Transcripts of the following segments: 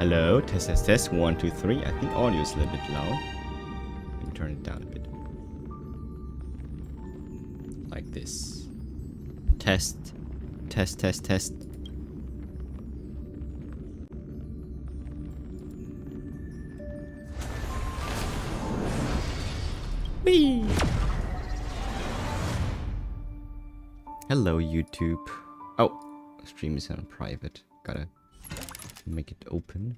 Hello, test, test, test. 1, 2, 3. I think audio is a little bit loud. Let me turn it down a bit. Like this. Test, test, test, test. Whee! Hello, YouTube. Oh, stream is on private. Gotta make it open.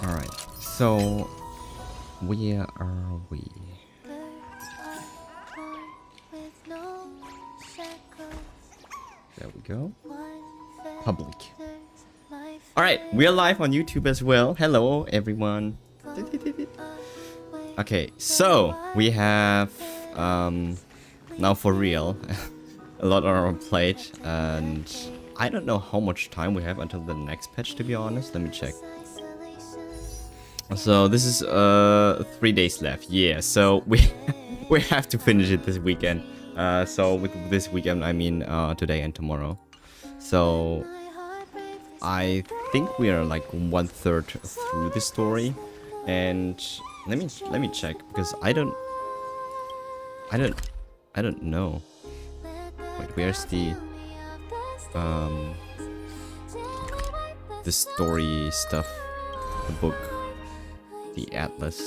Alright, so where are we? There we go. Public. Alright, we're live on YouTube as well. Hello, everyone. Okay, so we have now for real a lot on our plate, and I don't know how much time we have until the next patch, to be honest. Let me check. So this is 3 days left. Yeah, so we have to finish it this weekend. So with this weekend I mean today and tomorrow. So I think we are like 1/3 through the story, and let me check, because I don't know. Wait, where's the story stuff, the book, the atlas?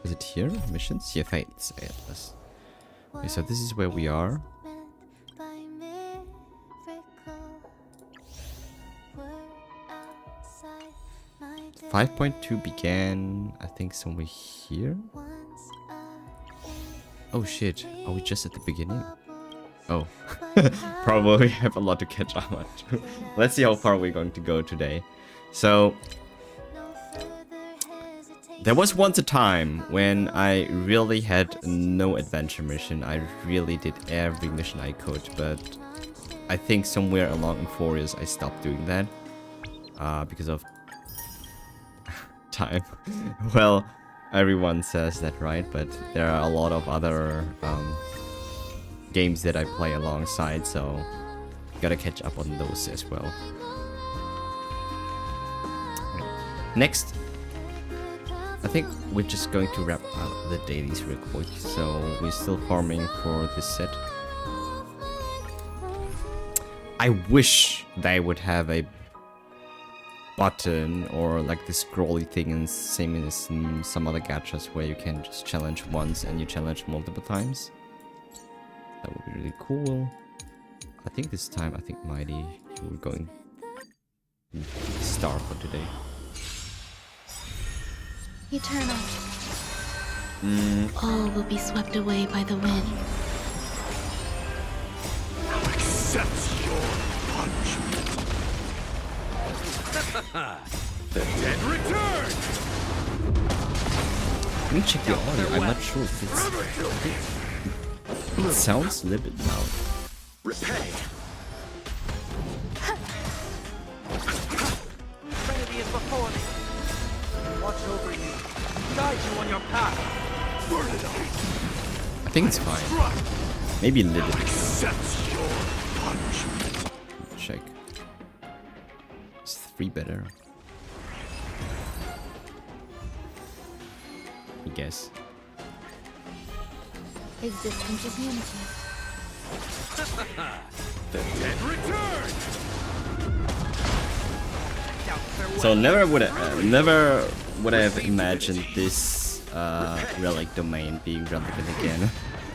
Is it here? Missions? Yeah, Fates Atlas. Okay, so this is where we are. 5.2 began, I think, somewhere here. Oh shit, are we just at the beginning? Oh, probably have a lot to catch up on. Let's see how far we're going to go today. So, there was once a time when I really had no adventure mission. I really did every mission I could, but I think somewhere along in 4 years I stopped doing that. Because of time. Well, everyone says that, right? But there are a lot of other games that I play alongside, so gotta catch up on those as well. Next, I think we're just going to wrap up the dailies real quick. So we're still farming for this set. I wish they would have a button or like this scrolly thing, and same as some other gachas where you can just challenge once and you challenge multiple times. That would be really cool. I think this time, I think Mighty, we're going star for today. Eternal. All will be swept away by the wind. Accept your punishment. The dead return. Let me check the audio. I'm not sure if it's... It sounds a little bit loud. Repay. Trinity is before me. Watch over you. Guide you on your path. I think it's fine. Maybe a little bit. Accept your punishment. Check. Is 3 better? I guess. Existence is unity. The dead return. So never would I have imagined this relic domain being relevant again.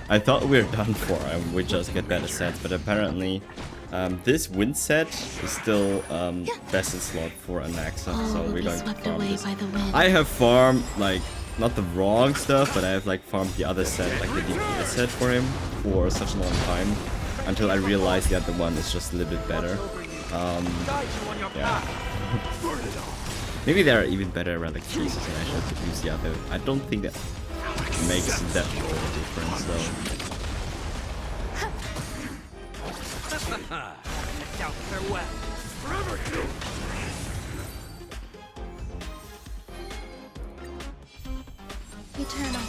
I thought we were done for, and we just get better sets, but apparently this wind set is still best in slot for Anaxa, so we're going to farm this. I have farmed like not the wrong stuff, but I have like farmed the other set, like the DPS set for him for such a long time, until I realized the other one is just a little bit better. Yeah. Maybe there are even better relic pieces and I should use the other. I don't think that makes that much of a difference though. Eternal.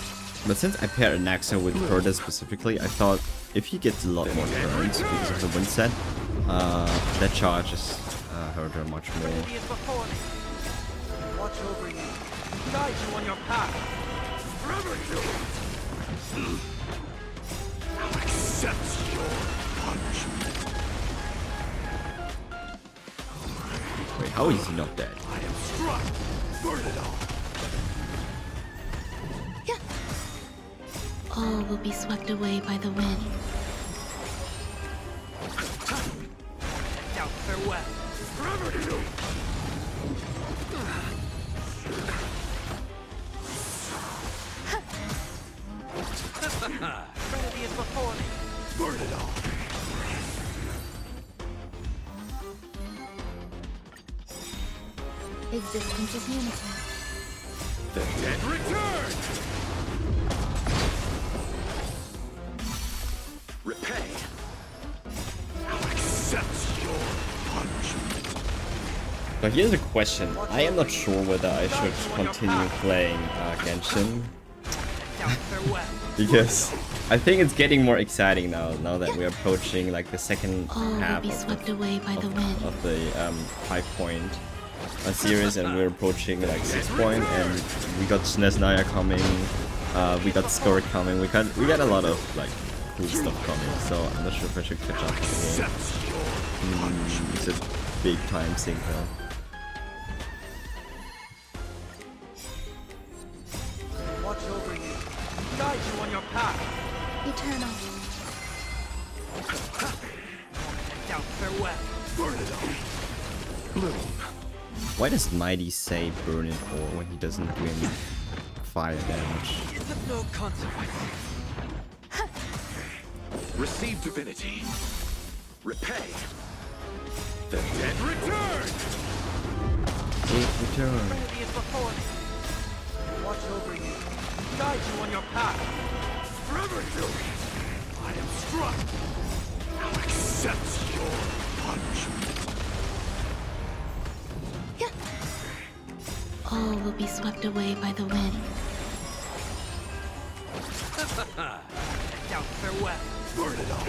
But since I paired Naxa with Herda specifically, I thought if he gets a lot more turns because of the wind set, that charges Herda much more. Trinity is before me. Watch over you. Guide you on your path. Forever do it. I'll accept your punishment. Wait, how is he not dead? I am struck. Burn it all. All will be swept away by the wind. Doubt farewell. Forever do it. Trinity is before me. Burn it all. Existence is unity. The dead return. Repay. I'll accept your punishment. But here's a question. I am not sure whether I should continue playing Genshin. Doubt farewell. Because I think it's getting more exciting now that we're approaching like the second All will half be of swept the, away by the wind. of the 5-point series, and we're approaching like 6-point, and we got Snesnaya coming, we got Score coming, we got a lot of like cool stuff coming, so I'm not sure if I should catch up on the game. Accept your punishment. It's a big time sink though. Watch over you. Guide you on your path. Eternal. Doubt farewell. Burn it all. Bloom. Why does Mighty say burn it all when he doesn't do any fire damage? Is of no consequence. Receive divinity. Repay. The dead return. Return. Trinity is before me. Watch over you. Guide you on your path. Forever do it. I am struck. I'll accept your punishment. All will be swept away by the wind. Doubt farewell. Burn it all.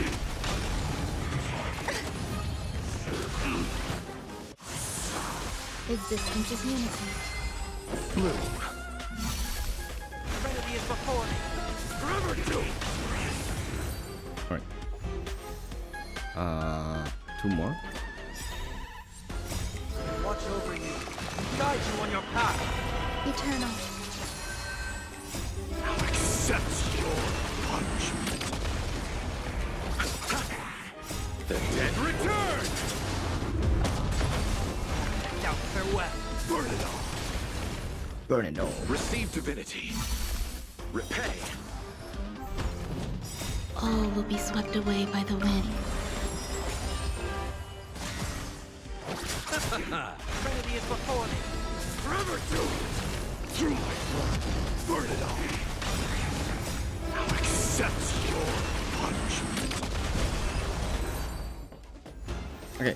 Existence is unity. Bloom. Trinity is before me. Forever do it. Alright. 2 more. Watch over you. Guide you on your path. Eternal. I'll accept your punishment. The dead return. Doubt farewell. Burn it all. Burn it all. Receive divinity. Repay. All will be swept away by the wind. Trinity is before me. Forever do it. Through my blood. Burn it all. I'll accept your punishment. Okay.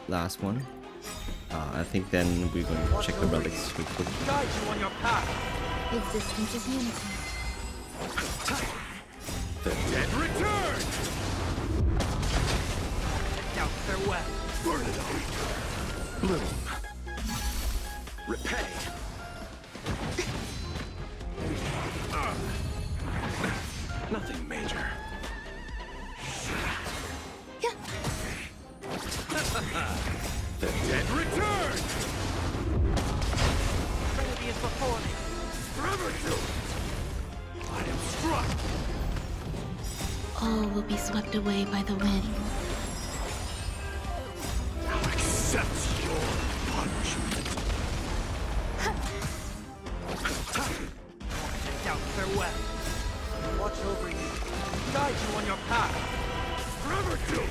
Last one. I think then we're going to check the relics real quick. Guide you on your path. Existence is unity. The dead return. Doubt farewell. Burn it all. Bloom. Repay. Nothing major. The dead return. Trinity is before me. Forever do it. I am struck. All will be swept away by the wind. I'll accept your punishment. Doubt farewell. Watch over you. Guide you on your path. Forever do it.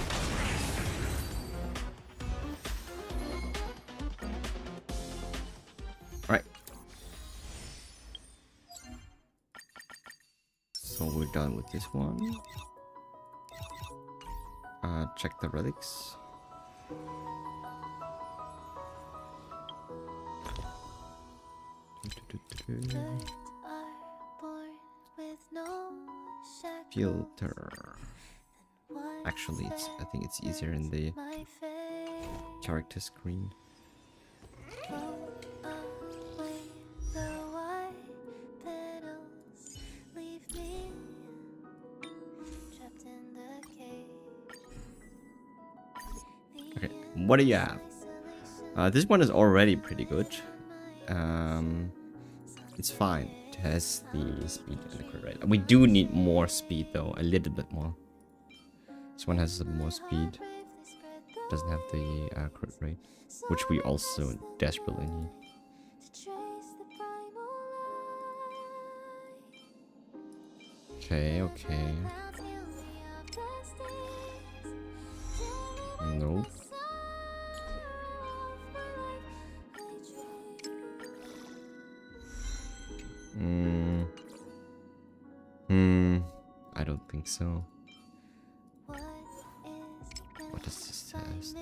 Alright. So we're done with this one. Check the relics. Filter. Actually, I think it's easier in the character screen. Okay, what do you have? This one is already pretty good. It's fine. It has the speed and the crit rate. We do need more speed though, a little bit more. This one has more speed. Doesn't have the crit rate, which we also desperately need. Okay, okay. Nope. I don't think so. What does this test?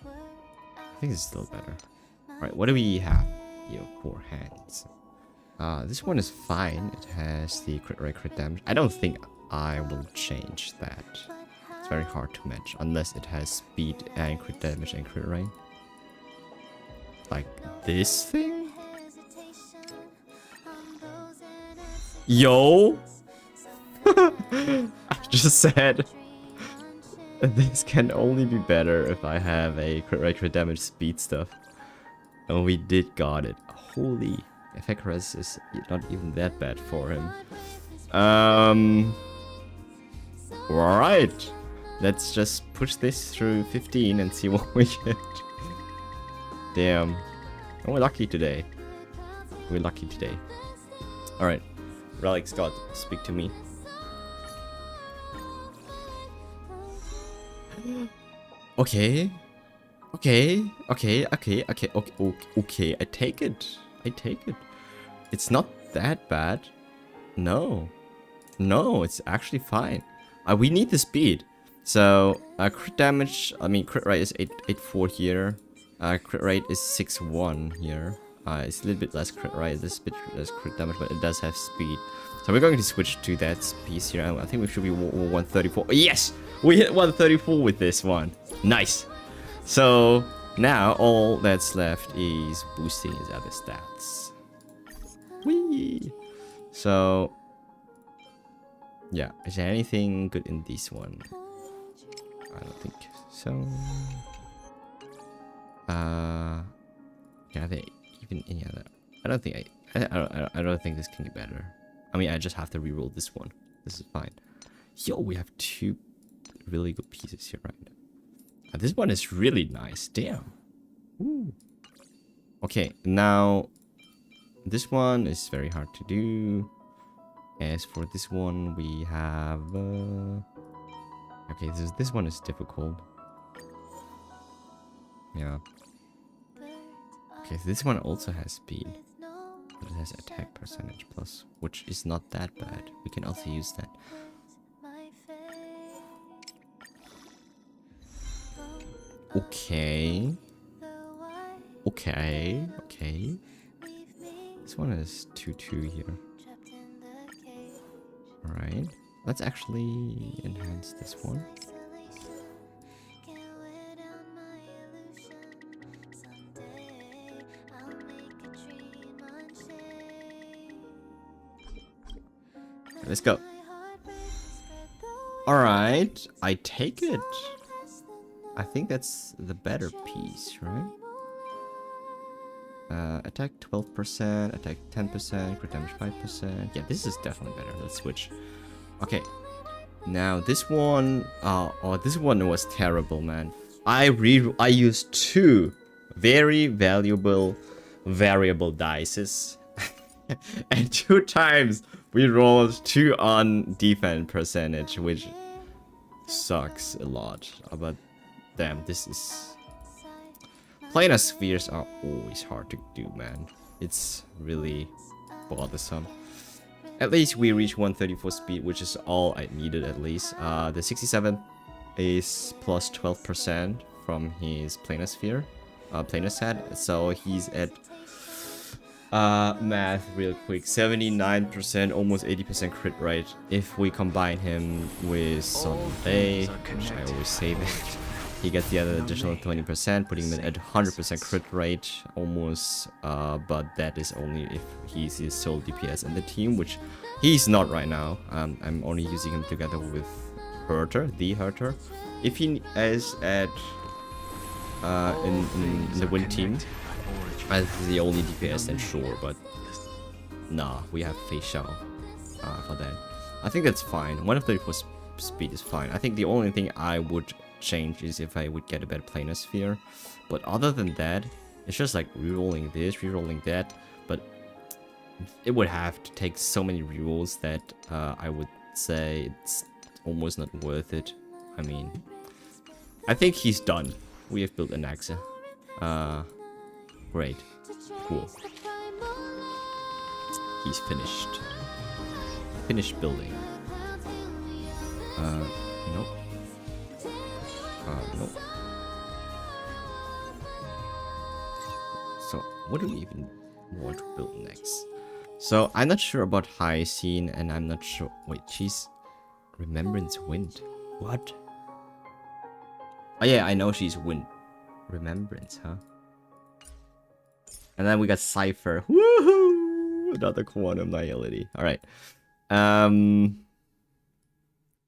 I think it's still better. Alright, what do we have here? 4 hands. This one is fine. It has the crit rate, crit damage. I don't think I will change that. It's very hard to match unless it has speed and crit damage and crit rate. Like this thing? Yo! I just said this can only be better if I have a crit rate, crit damage, speed stuff. And we did got it. Holy, effect res is not even that bad for him. Alright. Let's just push this through 15 and see what we get. Damn. Oh, we're lucky today. We're lucky today. Alright. Relic Scott, speak to me. Okay. Okay. Okay. Okay. Okay. Okay. Okay. I take it. I take it. It's not that bad. No. No, it's actually fine. We need the speed. So, crit damage, I mean, crit rate is 8.4 here. Crit rate is 6.1 here. It's a little bit less crit rate, this bit less crit damage, but it does have speed. So we're going to switch to that piece here. I think we should be 134. Yes! We hit 134 with this one. Nice! So, now all that's left is boosting his other stats. Whee! So, yeah, is there anything good in this one? I don't think so. Yeah, they even any other? I don't think I don't think this can get better. I mean, I just have to reroll this one. This is fine. Yo, we have 2 really good pieces here right now. This one is really nice. Damn. Ooh. Okay, now this one is very hard to do. As for this one, we have okay, this one is difficult. Yeah. Okay, so this one also has speed, but it has attack percentage plus, which is not that bad. We can also use that. Okay. Okay. Okay. This one is 2-2 here. Alright. Let's actually enhance this one. Let's go. Alright, I take it. I think that's the better piece, right? Attack 12%, attack 10%, crit damage 5%. Yeah, this is definitely better. Let's switch. Okay. Now this one, oh, this one was terrible, man. I used 2 very valuable variable dices. And 2 times we rolled 2 on defense percentage, which sucks a lot. But damn, this is... Planar spheres are always hard to do, man. It's really bothersome. At least we reached 134 speed, which is all I needed at least. The 67 is plus 12% from his planar sphere, planar set. So he's at Math real quick. 79%, almost 80% crit rate. If we combine him with Sunday, which I always say that, he gets the other additional 20%, putting him at 100% crit rate, almost. But that is only if he's his sole DPS in the team, which he's not right now. I'm only using him together with Herter, the Herter. If he is at in the win team as the only DPS, then sure, but nah, we have Fei Xiao for that. I think that's fine. 134 speed is fine. I think the only thing I would change is if I would get a better planar sphere, but other than that, it's just like rerolling this, rerolling that, but it would have to take so many rerolls that I would say it's almost not worth it. I mean, I think he's done. We have built an Axa. Great. Cool. He's finished. Finished building. Nope. Nope. So, what do we even want to build next? So, I'm not sure about Hyacinth, and I'm not sure... Wait, she's... Remembrance Wind. What? Oh yeah, I know she's Wind. Remembrance, huh? And then we got Cypher. Woohoo! Another quantum nihility. Alright.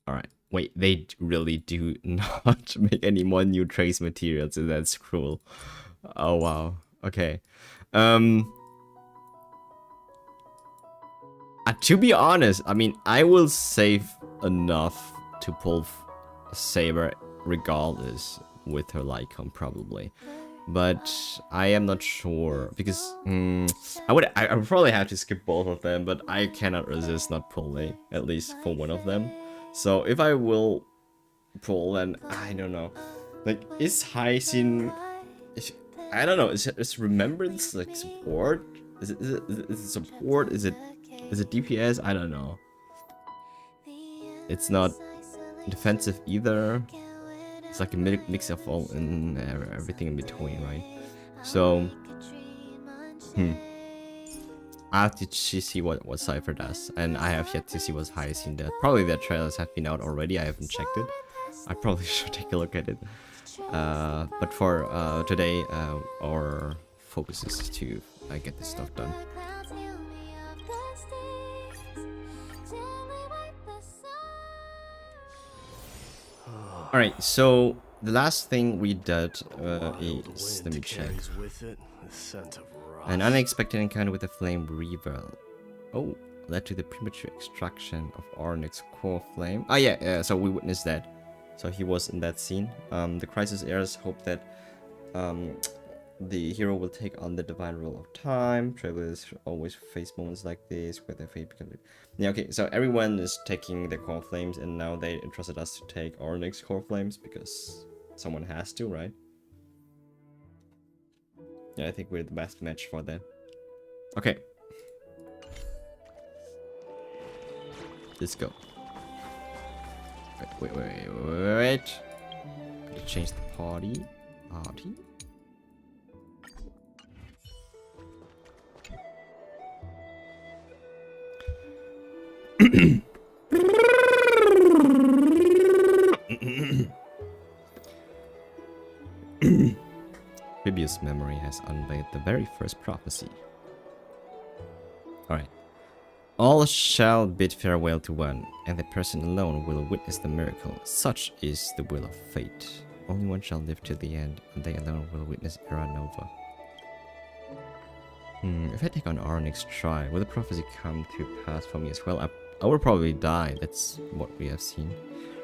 Alright. Wait, they really do not make any more new trace materials, so that's cruel. Oh wow. Okay. To be honest, I mean, I will save enough to pull Saber regardless with her Lycon probably. But I am not sure because I would probably have to skip both of them, but I cannot resist not pulling at least for one of them. So if I will pull, then I don't know. Like, is Hyacinth? I don't know. Is Remembrance like support? Is it support? Is it DPS? I don't know. It's not defensive either. It's like a mix of all in everything in between, right? So, I have to see what Cypher does, and I have yet to see what Hyacinth does. Probably their trailers have been out already. I haven't checked it. I probably should take a look at it. But for today, our focus is to get this stuff done. Alright, so the last thing we did is, let me check, an unexpected encounter with a flame reaver. Oh, led to the premature extraction of Ornyx's core flame. Ah yeah, so we witnessed that. So he was in that scene. The Crisis heirs hope that the hero will take on the divine rule of time. Travelers always face moments like this where their fate becomes... Yeah, okay, so everyone is taking the core flames, and now they entrusted us to take Ornyx's core flames because someone has to, right? Yeah, I think we're the best match for that. Okay. Let's go. Wait. Gotta change the party. Previous memory has unveiled the very first prophecy. Alright. All shall bid farewell to one, and the person alone will witness the miracle. Such is the will of fate. Only one shall live to the end, and they alone will witness Era Nova. If I take on Ornyx try, will the prophecy come to pass for me as well? I will probably die, that's what we have seen.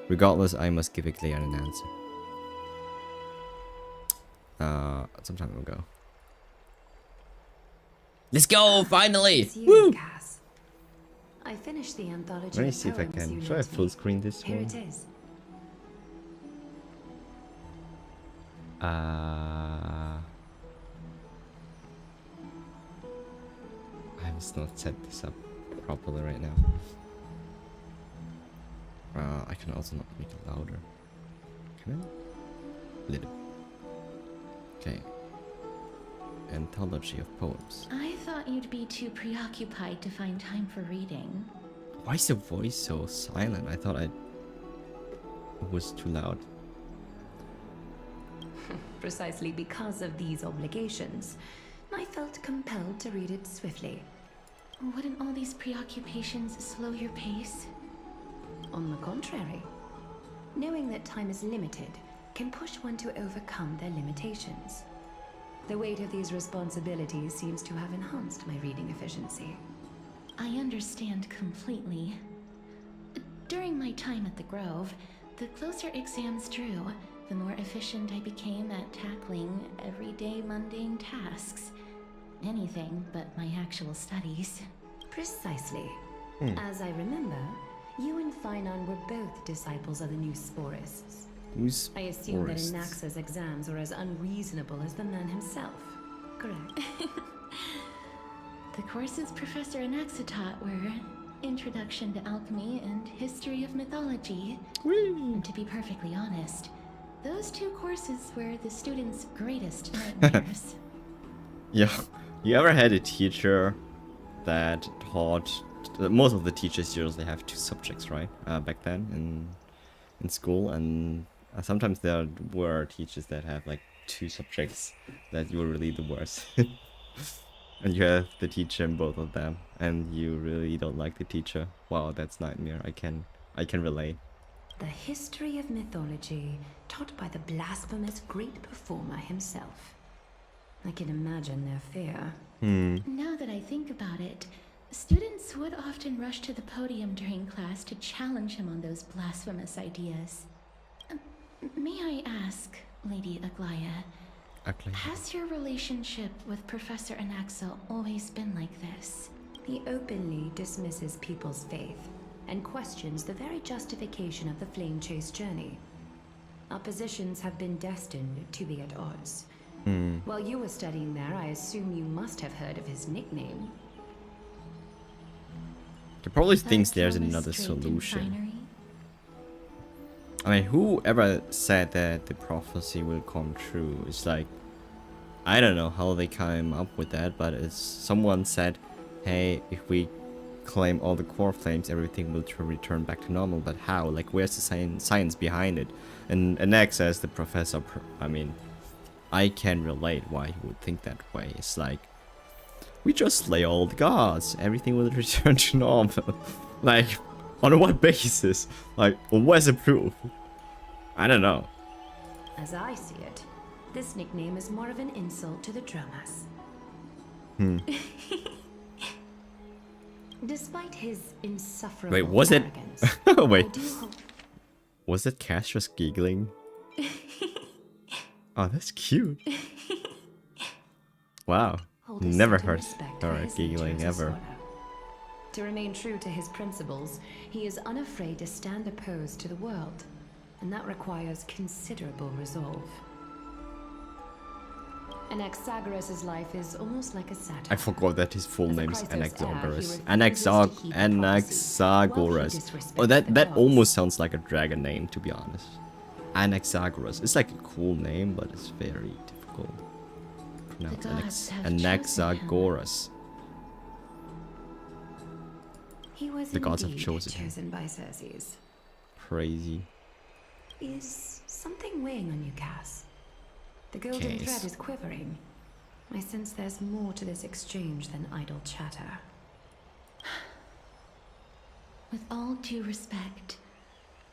Regardless, I must give Ecleon an answer. Some time ago. Let's go, finally! Woo! I finished the anthology. Let me see if I can. Should I full screen this Here one? it is. I have not set this up properly right now. I can also not make it louder. Can I? Little. Okay. anthology of poems. I thought you'd be too preoccupied to find time for reading. Why is the voice so silent? I thought it was too loud. Precisely because of these obligations, I felt compelled to read it swiftly. Wouldn't all these preoccupations slow your pace? On the contrary, knowing that time is limited can push one to overcome their limitations. The weight of these responsibilities seems to have enhanced my reading efficiency. I understand completely. During my time at the Grove, the closer exams drew, the more efficient I became at tackling everyday mundane tasks. Anything but my actual studies. Precisely. As I remember, you and Finon were both disciples of the new Sporists. Who's I assume that Sporists? Anaxa's exams were as unreasonable as the man himself. Correct. The courses Professor Anaxa taught were Introduction to Alchemy and History of Mythology. And to be perfectly honest, those two courses were the students' greatest nightmares. Yeah. You ever had a teacher that taught? Most of the teachers usually have 2 subjects, right? Back then in school, and sometimes there were teachers that have like 2 subjects that you were really the worst. And you have the teacher in both of them, and you really don't like the teacher. Wow, that's nightmare. I can relate. The history of mythology taught by the blasphemous great performer himself. I can imagine their fear. Now that I think about it, students would often rush to the podium during class to challenge him on those blasphemous ideas. May I ask, Lady Aglaya, has your relationship with Professor Anaxa always been like this? He openly dismisses people's faith and questions the very justification of the flame chase journey. Our positions have been destined to be at odds. While you were studying there, I assume you must have heard of his nickname. He probably thinks That there's Thomas another Drayton solution. Finery? I mean, whoever said that the prophecy will come true, it's like, I don't know how they came up with that, but it's someone said, hey, if we claim all the core flames, everything will return back to normal. But how? Like, where's the science behind it? And Nex as the professor, I mean, I can relate why he would think that way. It's like, we just slay all the gods, everything will return to normal. Like, on what basis? Like, where's the proof? I don't know. As I see it, this nickname is more of an insult to the Dromas. Despite his insufferable Wait, was it? arrogance, Wait, I do hope was it Cassius giggling? Oh, that's cute. Wow, hold a never certain heard respect for her his nature giggling as a ever. scholar. To remain true to his principles, he is unafraid to stand opposed to the world, and that requires considerable resolve. Anaxagoras' life is almost like a satire. I forgot that his full As a name's Chrysos heir, he Anaxagoras. refuses to keep the Anaxagoras. prophecy, while he Oh, that disrespects the almost gods. sounds like a dragon name, to be honest. Anaxagoras. It's like a cool name, but it's very difficult to pronounce. gods have chosen him. Anaxagoras. He was The gods have indeed chosen him. chosen by Circes. Crazy. Is something weighing on you, Cass? The golden Case. thread is quivering. I sense there's more to this exchange than idle chatter. With all due respect,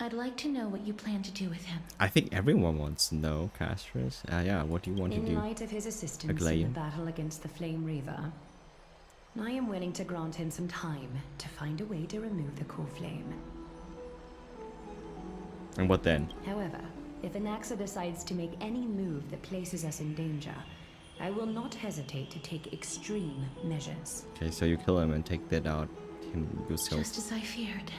I'd like to know what you plan to do with him. I think everyone wants to know, Castris. Yeah, what do you want to In do? light of his assistance in Aglaia. the battle against the Flame Reaver, I am willing to grant him some time to find a way to remove the core flame. And what then? However, if Anaxa decides to make any move that places us in danger, I will not hesitate to take extreme measures. Okay, so you kill him and take that out him yourself. Just as I feared.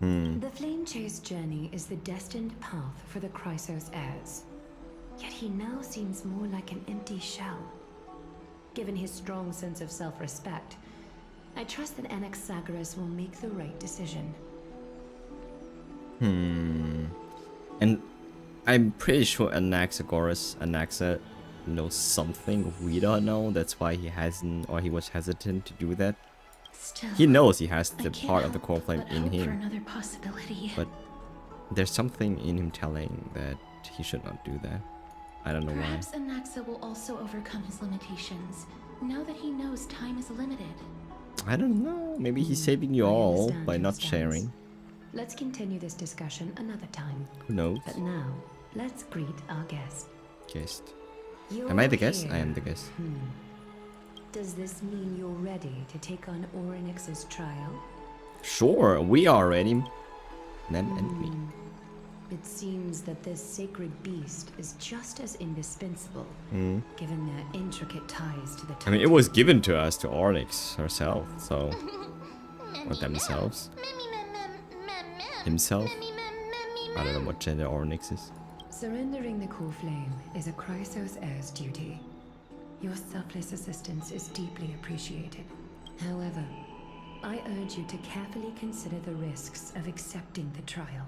The Flame Chase journey is the destined path for the Chrysos heirs. Yet he now seems more like an empty shell. Given his strong sense of self-respect, I trust that Anaxagoras will make the right decision. And I'm pretty sure Anaxa knows something we don't know. That's why he hasn't, or he was hesitant to do that. Still, He knows he has I the can't part of the help core flame but in hope for him, another possibility. but there's something in him telling that he should not do that. I don't know why. Perhaps Anaxa will also overcome his limitations, now that he knows time is limited. I don't know. Maybe he's saving you I all understand by your not stance. sharing. Let's continue this discussion another time. Who knows? But now, let's greet our guest. Guest. You're Am I the guest? I here. am the guest. Does this mean you're ready to take on Orynyx's trial? Sure, we are ready. Them and me. It seems that this sacred beast is just as indispensable, given their intricate ties to the I mean, it was given to us, to Orynyx herself, so... Or themselves. Himself? I don't know what gender Orynyx is. Surrendering the core flame is a Chrysos heir's duty. Your selfless assistance is deeply appreciated. However, I urge you to carefully consider the risks of accepting the trial.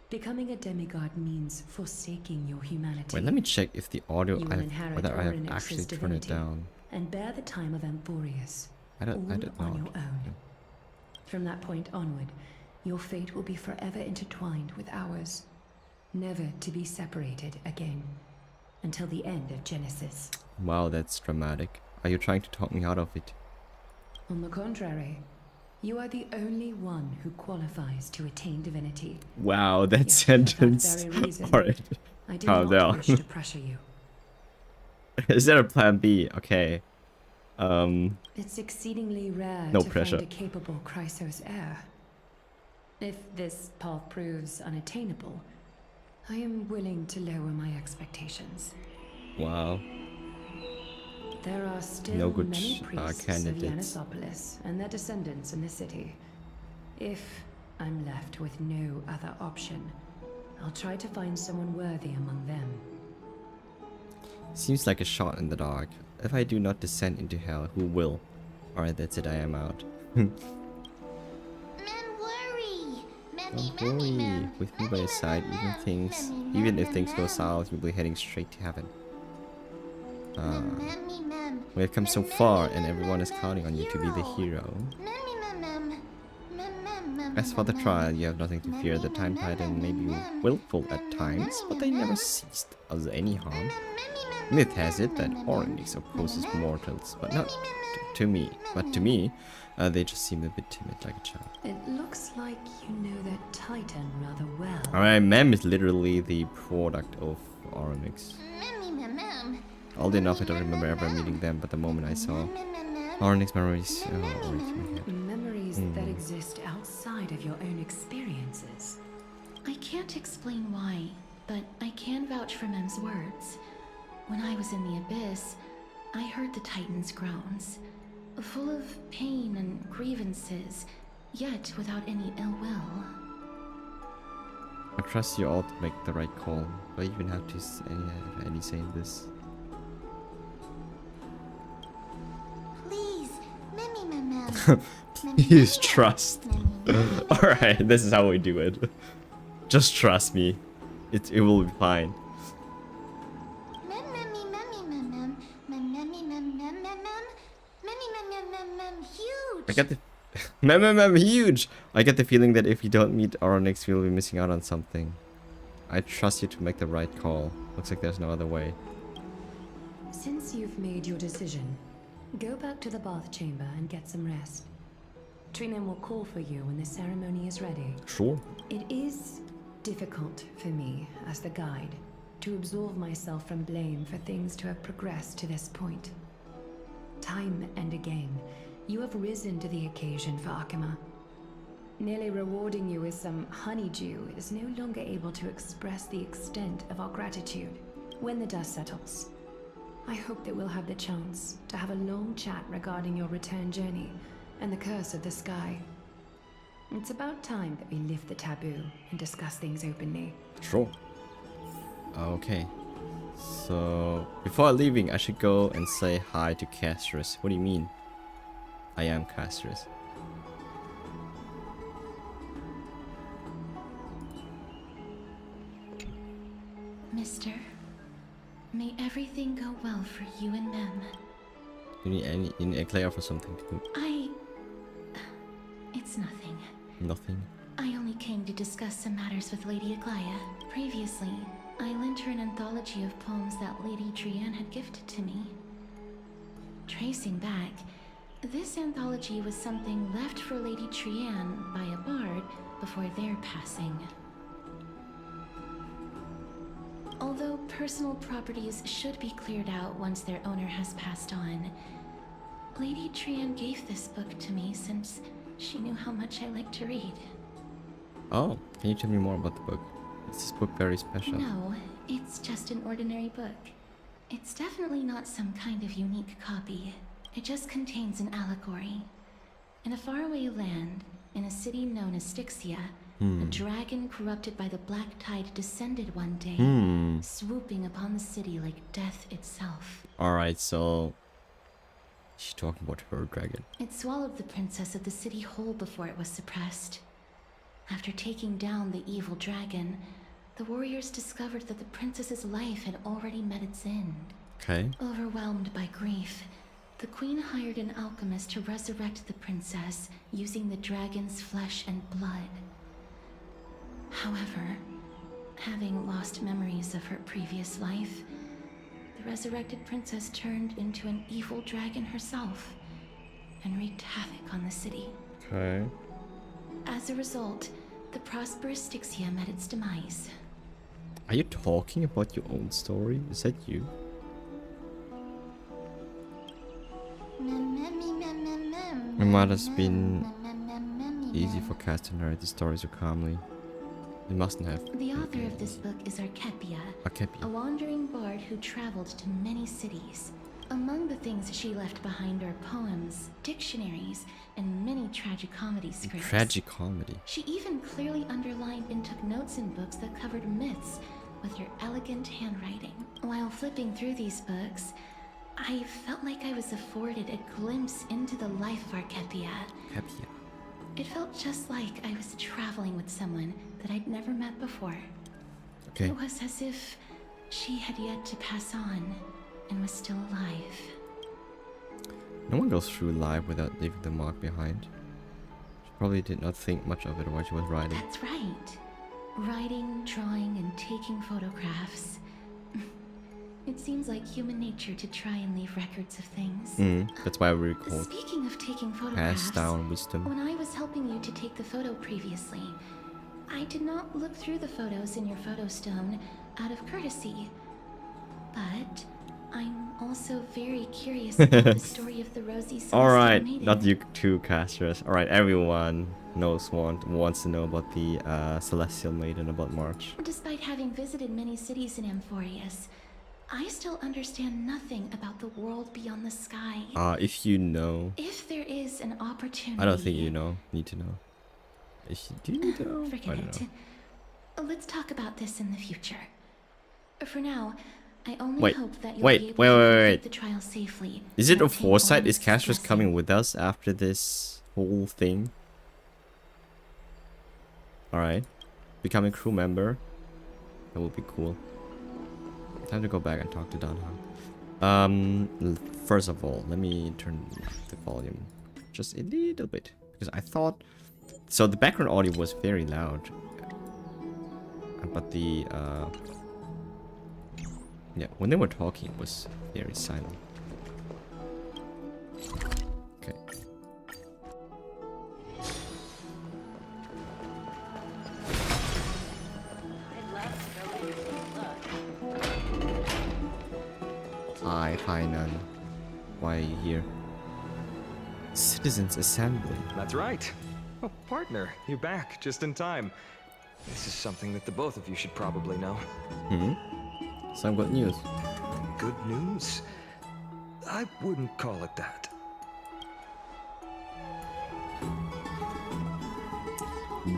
Becoming a demigod means forsaking your humanity. Wait, let me check if the audio, You will inherit whether I have Orynyx's actually turned it divinity down. and bear the time of Amphorius. I don't all know. on your own. From that point onward, your fate will be forever intertwined with ours, never to be separated again, until the end of Genesis. Wow, that's dramatic. Are you trying to talk me out of it? On the contrary, you are the only one who qualifies to attain divinity. Wow, that Yet, for that sentence. very reason, Alright. I do Calm not down. wish to pressure you. Is there a plan B? Okay. It's exceedingly rare No to pressure. find a capable Chrysos heir. If this path proves unattainable, I am willing to lower my expectations. Wow. There are still No good, many priests candidates. of Yannisopolis and their descendants in the city. If I'm left with no other option, I'll try to find someone worthy among them. Seems like a shot in the dark. If I do not descend into hell, who will? Alright, that's it, I am out. Mem worry. Don't worry, with me by your side, even if things go south, you'll be heading straight to heaven. We have come so far, and everyone is counting on you to be the hero. As for the trial, you have nothing to fear. The Time Titan may be willful at times, but they never ceased us any harm. Myth has it that Orynyx opposes mortals, but not to me. But to me, they just seem a bit timid, like a child. It looks like you know that Titan rather well. Alright, Mem is literally the product of Orynyx. Old enough, I don't remember ever meeting them, but the moment I saw Orynyx memories, Orynyx. Memories that exist outside of your own experiences. I can't explain why, but I can vouch for Mem's words. When I was in the abyss, I heard the Titan's groans, full of pain and grievances, yet without any ill will. I trust you all to make the right call. Do I even have to any say in this? Please, Mem. Please trust. Alright, this is how we do it. Just trust me. It will be fine. Huge. I get the Mem huge. I get the feeling that if you don't meet Orynyx, we'll be missing out on something. I trust you to make the right call. Looks like there's no other way. Since you've made your decision, go back to the bath chamber and get some rest. Trinem will call for you when the ceremony is ready. Sure. It is difficult for me, as the guide, to absolve myself from blame for things to have progressed to this point. Time and again, you have risen to the occasion for Akima. Nearly rewarding you with some honeydew is no longer able to express the extent of our gratitude. When the dust settles, I hope that we'll have the chance to have a long chat regarding your return journey and the curse of the sky. It's about time that we lift the taboo and discuss things openly. Sure. Okay. So, before leaving, I should go and say hi to Castrus. What do you mean? I am Castrus. Mister, May everything go well for you and Mem. You need Eclair for something to do. It's nothing. Nothing. I only came to discuss some matters with Lady Aglaya. Previously, I lent her an anthology of poems that Lady Trianne had gifted to me. Tracing back, this anthology was something left for Lady Trianne by a bard before their passing. Although personal properties should be cleared out once their owner has passed on, Lady Trianne gave this book to me since she knew how much I like to read. Oh, can you tell me more about the book? Is this book very special? No, it's just an ordinary book. It's definitely not some kind of unique copy. It just contains an allegory. In a faraway land, in a city known as Styxia, a dragon corrupted by the black tide descended one day, swooping upon the city like death itself. Alright, so she's talking about her dragon. It swallowed the princess of the city whole before it was suppressed. After taking down the evil dragon, the warriors discovered that the princess's life had already met its end. Okay. Overwhelmed by grief, the queen hired an alchemist to resurrect the princess using the dragon's flesh and blood. However, having lost memories of her previous life, the resurrected princess turned into an evil dragon herself and wreaked havoc on the city. Okay. As a result, the prosperous Styxia met its demise. Are you talking about your own story? Is that you? It might have been easy for Cass to narrate the story so calmly. It mustn't have. The author of this book is Archepia, a wandering bard who traveled to many cities. Among the things she left behind are poems, dictionaries, and many tragicomedy scripts. Tragicomedy. She even clearly underlined and took notes in books that covered myths with her elegant handwriting. While flipping through these books, I felt like I was afforded a glimpse into the life of Archepia. Archepia. It felt just like I was traveling with someone that I'd never met before. Okay. It was as if she had yet to pass on and was still alive. No one goes through life without leaving the mark behind. She probably did not think much of it while she was writing. That's right. Writing, drawing, and taking photographs. It seems like human nature to try and leave records of things. That's why we record. Speaking of taking photographs, Pass down wisdom. when I was helping you to take the photo previously, I did not look through the photos in your photo stone out of courtesy. But I'm also very curious about the story of the Rosy Celestial Alright, Maiden. not you two casters. Alright, everyone wants to know about the Celestial Maiden, about March. Despite having visited many cities in Amphorius, I still understand nothing about the world beyond the sky. If you know. If there is an opportunity... I don't think you know. Need to know. If you do need to know? Forget I don't it. know. Let's talk about this in the future. For now, I only Wait, hope that you'll wait, be able wait, to wait, complete wait. the trial safely. Is it and a obtain foresight? all Is its Castrus blessing. coming with us after this whole thing? Alright. Becoming crew member. That would be cool. Time to go back and talk to Danhang. First of all, let me turn the volume just a little bit. Because I thought... So the background audio was very loud. But the... Yeah, when they were talking, it was very silent. Okay. Hi, Nan. Why are you here? Citizens Assembly. That's right. Oh, partner, you're back just in time. This is something that the both of you should probably know. Some good news. Good news? I wouldn't call it that.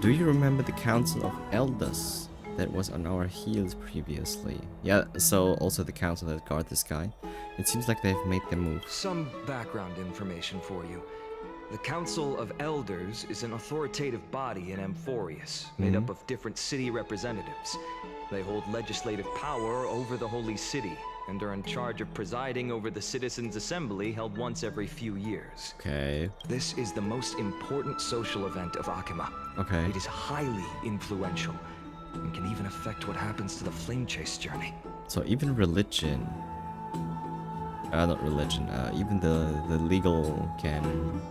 Do you remember the Council of Elders that was on our heels previously? Yeah, so also the council that guard the sky. It seems like they've made their move. Some background information for you. The Council of Elders is an authoritative body in Amphorius, made up of different city representatives. They hold legislative power over the Holy City, and are in charge of presiding over the Citizens' Assembly held once every few years. Okay. This is the most important social event of Akima. Okay. It is highly influential and can even affect what happens to the Flame Chase journey. So even religion, not religion, even the legal can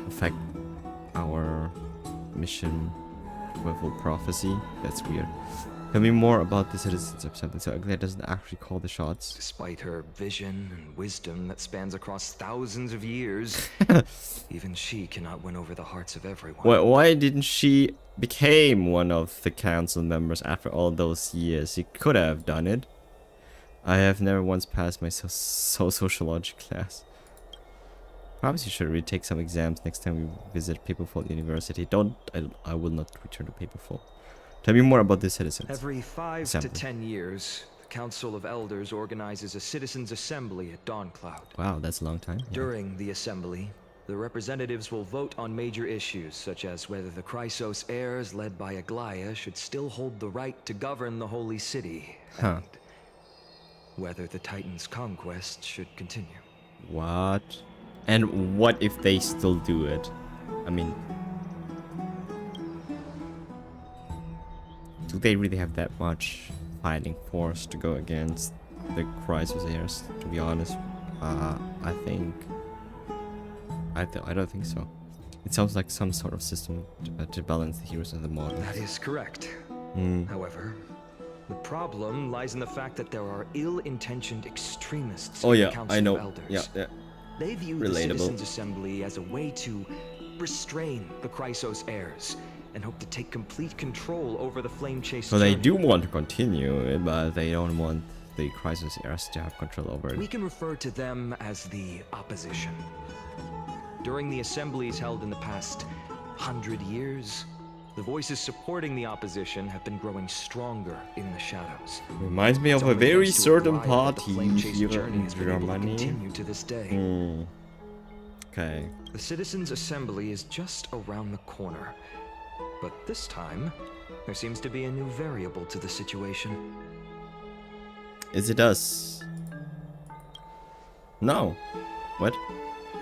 affect our mission with prophecy. That's weird. Tell me more about the Citizens of something. So Aglaia doesn't actually call the shots. Despite her vision and wisdom that spans across thousands of years, even she cannot win over the hearts of everyone. Why didn't she become one of the council members after all those years? She could have done it. I have never once passed my sociology class. Perhaps you should retake some exams next time we visit Paperful University. I will not return to Paperful. Tell me more about the citizens. Every 5 to 10 years, the Council of Elders organizes a Citizens' Assembly at Dawncloud. Wow, that's a long time. Yeah. During the assembly, the representatives will vote on major issues, such as whether the Chrysos heirs led by Aglaia should still hold the right to govern the Holy City, and whether the Titan's conquest should continue. What? And what if they still do it? I mean, do they really have that much fighting force to go against the Chrysos heirs? To be honest, I don't think so. It sounds like some sort of system to balance the heroes and the models. That is correct. However, the problem lies in the fact that there are ill-intentioned extremists in the Council I know. of Elders. Yeah. They view the Citizens' Assembly as a way to restrain the Chrysos heirs and hope to take complete control over the Flame Chase So they journey. do want to continue, but they don't want the Chrysos heirs to have control over it. We can refer to them as the opposition. During the assemblies held in the past 100 years, the voices supporting the opposition have been growing stronger in the shadows. Reminds me of a very certain party here in Germany. Continue to this day. Okay. The Citizens' Assembly is just around the corner. But this time, there seems to be a new variable to the situation. Is it us? No. What?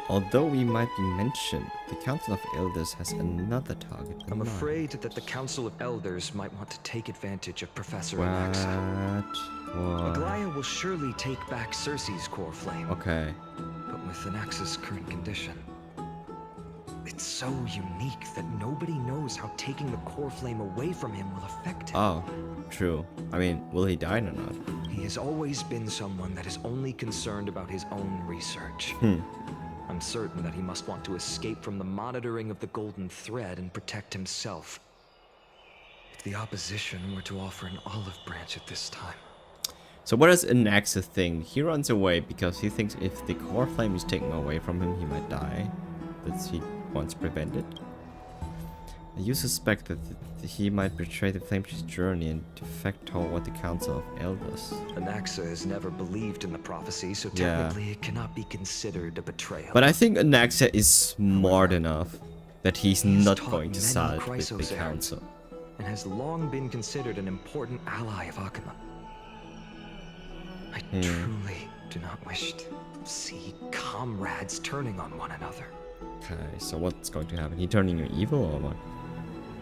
Although we might be mentioned, the Council of Elders has another target in I'm mind. afraid that the Council of Elders might want to take advantage of Professor What? Anaxa. What? Aglaia will surely take back Cersei's core flame. Okay. But with Anaxa's current condition, it's so unique that nobody knows how taking the core flame away from him will affect him. Oh, true. I mean, will he die or not? He has always been someone that is only concerned about his own research. I'm certain that he must want to escape from the monitoring of the Golden Thread and protect himself. If the opposition were to offer an olive branch at this time. So what does Anaxa think? He runs away because he thinks if the core flame is taken away from him, he might die. That he wants prevented. You suspect that he might betray the Flame Chase journey and defect toward the Council of Elders. Anaxa has never believed in the prophecy, so technically it cannot be considered a betrayal. But I think Anaxa is smart enough that he's He has not taught going to many side with Chrysos the heirs, Council. and has long been considered an important ally of Akima. I truly do not wish to see comrades turning on one another. Okay, so what's going to happen? He turning you evil or what?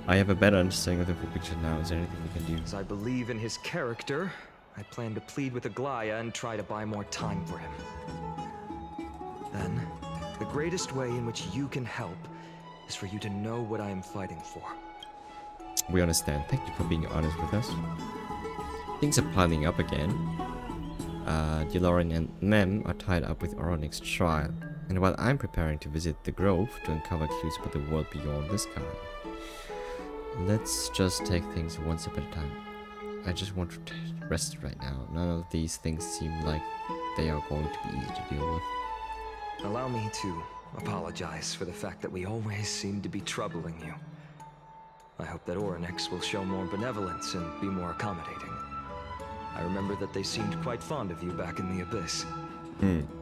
I have a better understanding of the full picture now. Is there anything we can do? As I believe in his character, I plan to plead with Aglaia and try to buy more time for him. Then, the greatest way in which you can help is for you to know what I am fighting for. We understand. Thank you for being honest with us. Things are piling up again. Delorean and Mem are tied up with Oronik's trial. And while I'm preparing to visit the Grove to uncover clues about the world beyond the sky. Let's just take things one step at a time. I just want to rest right now. None of these things seem like they are going to be easy to deal with. Allow me to apologize for the fact that we always seem to be troubling you. I hope that Oryx will show more benevolence and be more accommodating. I remember that they seemed quite fond of you back in the Abyss.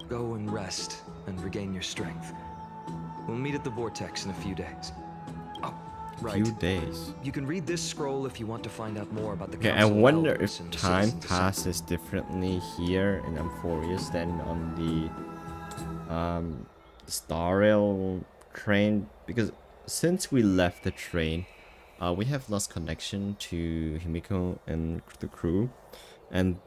Go and rest and regain your strength. We'll meet at the Vortex in a few days. Oh, Right. Few days. You can read this scroll if you want to find out more about the Okay, I Council of wonder Elders if and the time Citizens' Assembly. passes differently here in Amphorius than on the Star Rail train, because since we left the train, we have lost connection to Himiko and the crew, and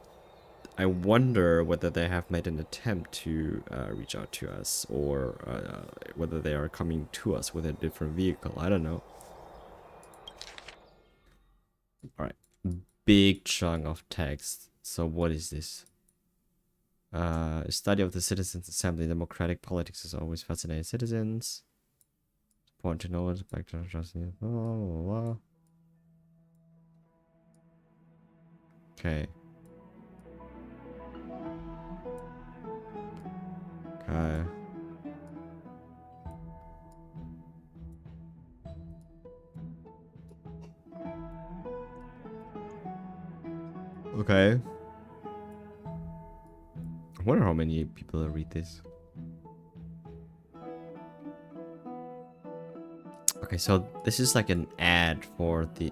I wonder whether they have made an attempt to reach out to us, or whether they are coming to us with a different vehicle. I don't know. Alright. Big chunk of text. So what is this? Study of the Citizens' Assembly. Democratic politics has always fascinated citizens. Point to knowledge, back to trust. Blah, blah, blah. Okay. Okay. Okay. I wonder how many people read this. Okay, so this is like an ad for the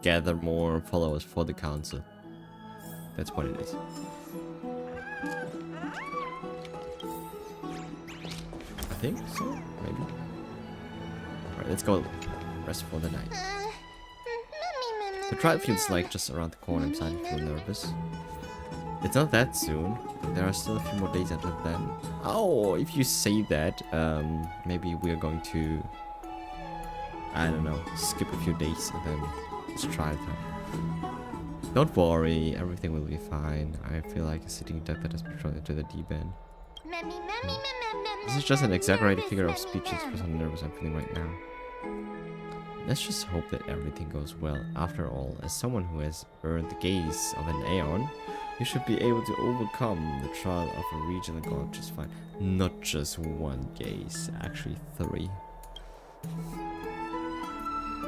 gather more followers for the council. That's what it is. I think so, maybe. Alright, let's go rest for the night. The trial feels like just around the corner. I'm starting to feel nervous. It's not that soon. There are still a few more days until then. Oh, if you say that, maybe we are going to, I don't know, skip a few days and then it's trial time. Don't worry, everything will be fine. I feel like a sitting duck that has been thrown into the deep end. This is just an exaggerated figure of speech to express how nervous I'm feeling right now. Let's just hope that everything goes well. After all, as someone who has earned the gaze of an Aeon, you should be able to overcome the trial of a regional god just fine. Not just one gaze, actually 3.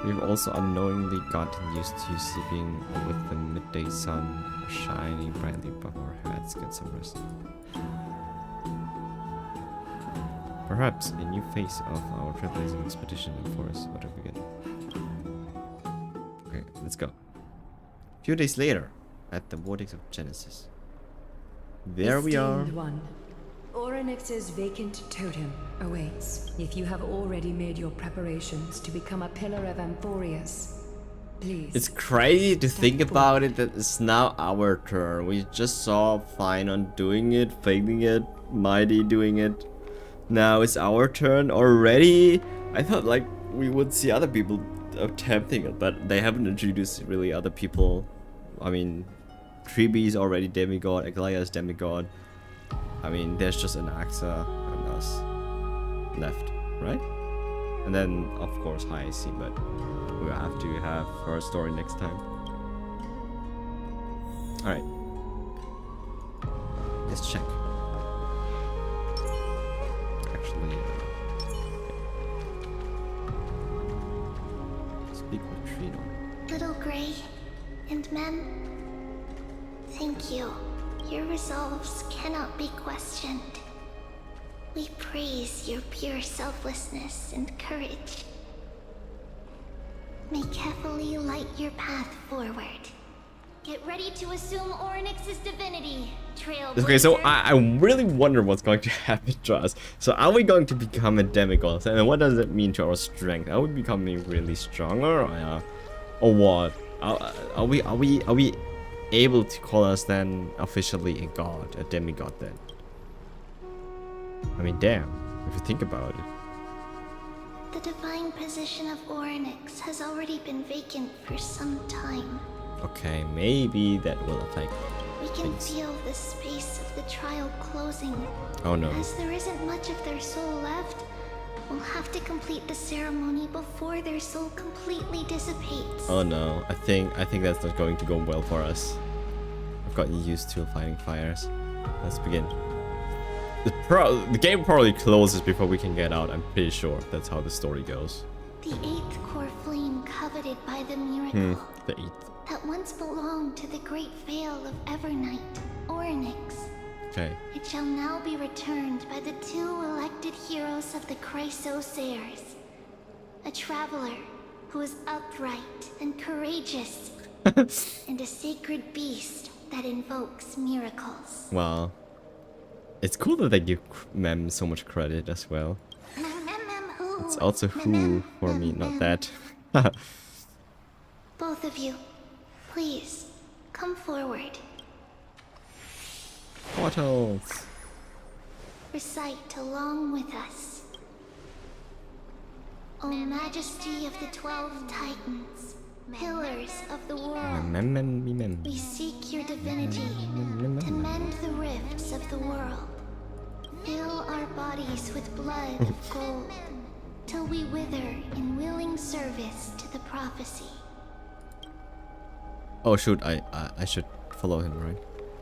We've also unknowingly gotten used to sleeping with the midday sun shining brightly above our heads. Get some rest. Perhaps a new phase of our trailblazing expedition in the forest ought to begin. Okay, let's go. A few days later, at the Vortex of Genesis. There we are. Esteemed one, Orynyx's vacant totem awaits. If you have already made your preparations to become a pillar of Amphorius, please. It's crazy to think forward. about it that it's now our turn. We just saw Finon doing it, failing it, Mighty doing it. Now it's our turn already. I thought like we would see other people attempting it, but they haven't introduced really other people. I mean, Tribi is already demigod, Aglaya is demigod. I mean, there's just an Axa and us left, right? And then, of course, Hyacinth, but we'll have to have her story next time. Alright. Let's check. Actually, speak with Trino. Little Gray and men, thank you. Your resolves cannot be questioned. We praise your pure selflessness and courage. May Kefali light your path forward. Get ready to assume Orynyx's divinity, Trailblazer. Okay, so I really wonder what's going to happen to us. So are we going to become a demigod? And what does it mean to our strength? Are we becoming really stronger, or what? Are we able to call us then officially a god, a demigod then? I mean, damn, if you think about it. The divine position of Orynyx has already been vacant for some time. Okay, maybe that will affect We can things. feel the space of the trial closing. Oh no. As there isn't much of their soul left, we'll have to complete the ceremony before their soul completely dissipates. Oh no, I think that's not going to go well for us. I've gotten used to fighting fires. Let's begin. The game probably closes before we can get out. I'm pretty sure that's how the story goes. The 8th core flame coveted by the miracle The 8th. that once belonged to the great Vale of Evernight, Orynyx. Okay. It shall now be returned by the 2 elected heroes of the Chrysos Heirs. A traveler who is upright and courageous, and a sacred beast that invokes miracles. Wow. It's cool that they give Mem so much credit as well. It's also who for me, not that. Both of you, please, come forward. Portals. Recite along with us. O Majesty of the 12 Titans, pillars of the world, Mem. we seek your divinity to mend the rifts of the world. Fill our bodies with blood of gold, till we wither in willing service to the prophecy. Oh shoot, I should follow him, right?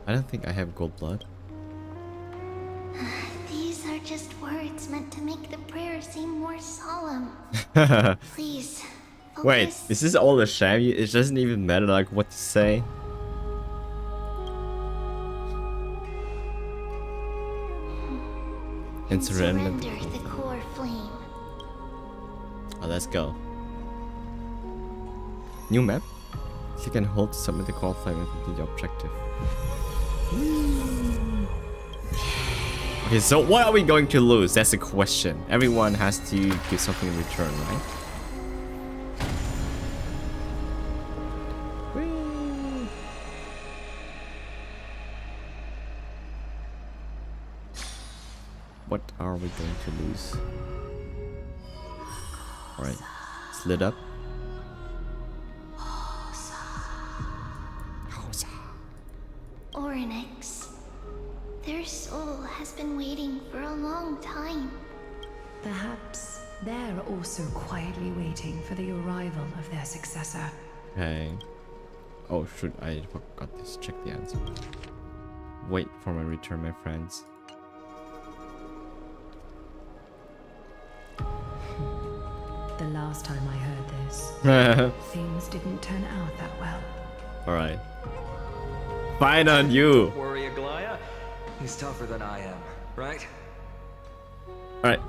I don't think I have gold blood. These are just words meant to make the prayer seem more solemn. Please, focus. Wait, is this all a sham? It doesn't even matter like what to say. And surrender. The core flame. Oh, let's go. New map? You can hold to submit the core flame and complete the objective. Okay, so what are we going to lose? That's the question. Everyone has to give something in return, right? Whee! What are we going to lose? Alright, it's lit up. Oryx. Their soul has been waiting for a long time. Perhaps they're also quietly waiting for the arrival of their successor. Okay. Oh shoot, I forgot this. Check the answer. Wait for my return, my friends. The last time I heard this, things didn't turn out that well. Alright. Fine on you! Don't worry, Aglaya. He's tougher than I am, right? Alright,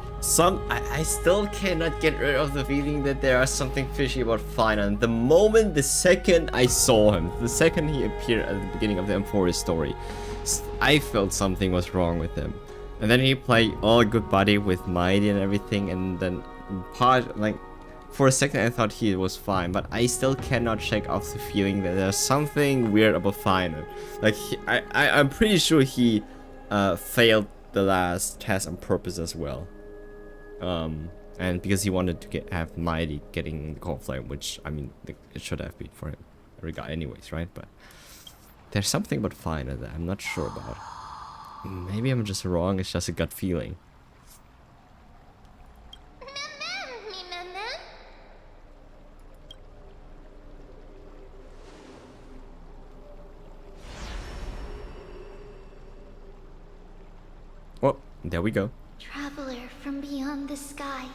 I still cannot get rid of the feeling that there is something fishy about Finan. The second I saw him, the second he appeared at the beginning of the M4 story, I felt something was wrong with him. And then he played all good buddy with Mighty and everything, and then for a second I thought he was fine, but I still cannot shake off the feeling that there's something weird about Finan. Like, I'm pretty sure he failed the last test on purpose as well. And because he wanted to have Mighty getting the core flame, which, I mean, it should have been for him. Regard anyways, right? But there's something about Finan that I'm not sure about. Maybe I'm just wrong, it's just a gut feeling. Well, there we go. Traveler from beyond the sky,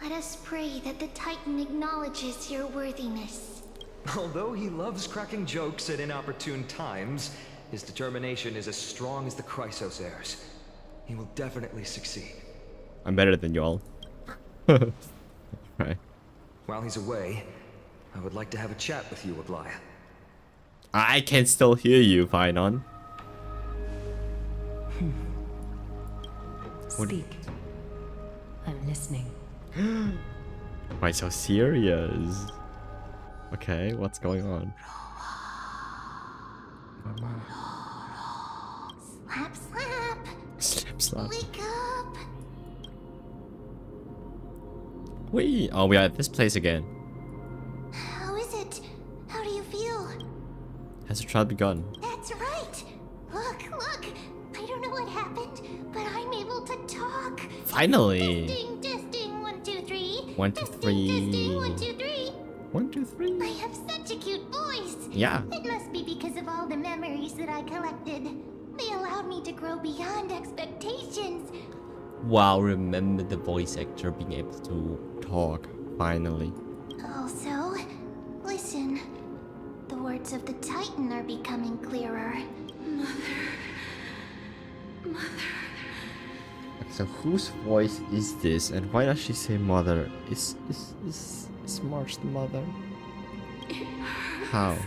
let us pray that the Titan acknowledges your worthiness. Although he loves cracking jokes at inopportune times, his determination is as strong as the Chrysos heirs. He will definitely succeed. I'm better than y'all. Right. While he's away, I would like to have a chat with you, Aglaya. I can still hear you, Finan. Speak. I'm listening. Why so serious? Okay, what's going on? Slap, slap. Slap, slap. Wake up. Wait, oh, we are at this place again. How is it? How do you feel? Has the trial begun? That's right. Look. I don't know what happened, but I'm able to talk. Finally! Testing, 1, 2, 3. 1, 2, 3. Testing, 1, 2, 3. 1, 2, 3. I have such a cute voice. Yeah. It must be because of all the memories that I collected. They allowed me to grow beyond expectations. Wow, remember the voice actor being able to talk, finally. Also, listen. The words of the Titan are becoming clearer. So whose voice is this, and why does she say mother? Is Is March the mother? How?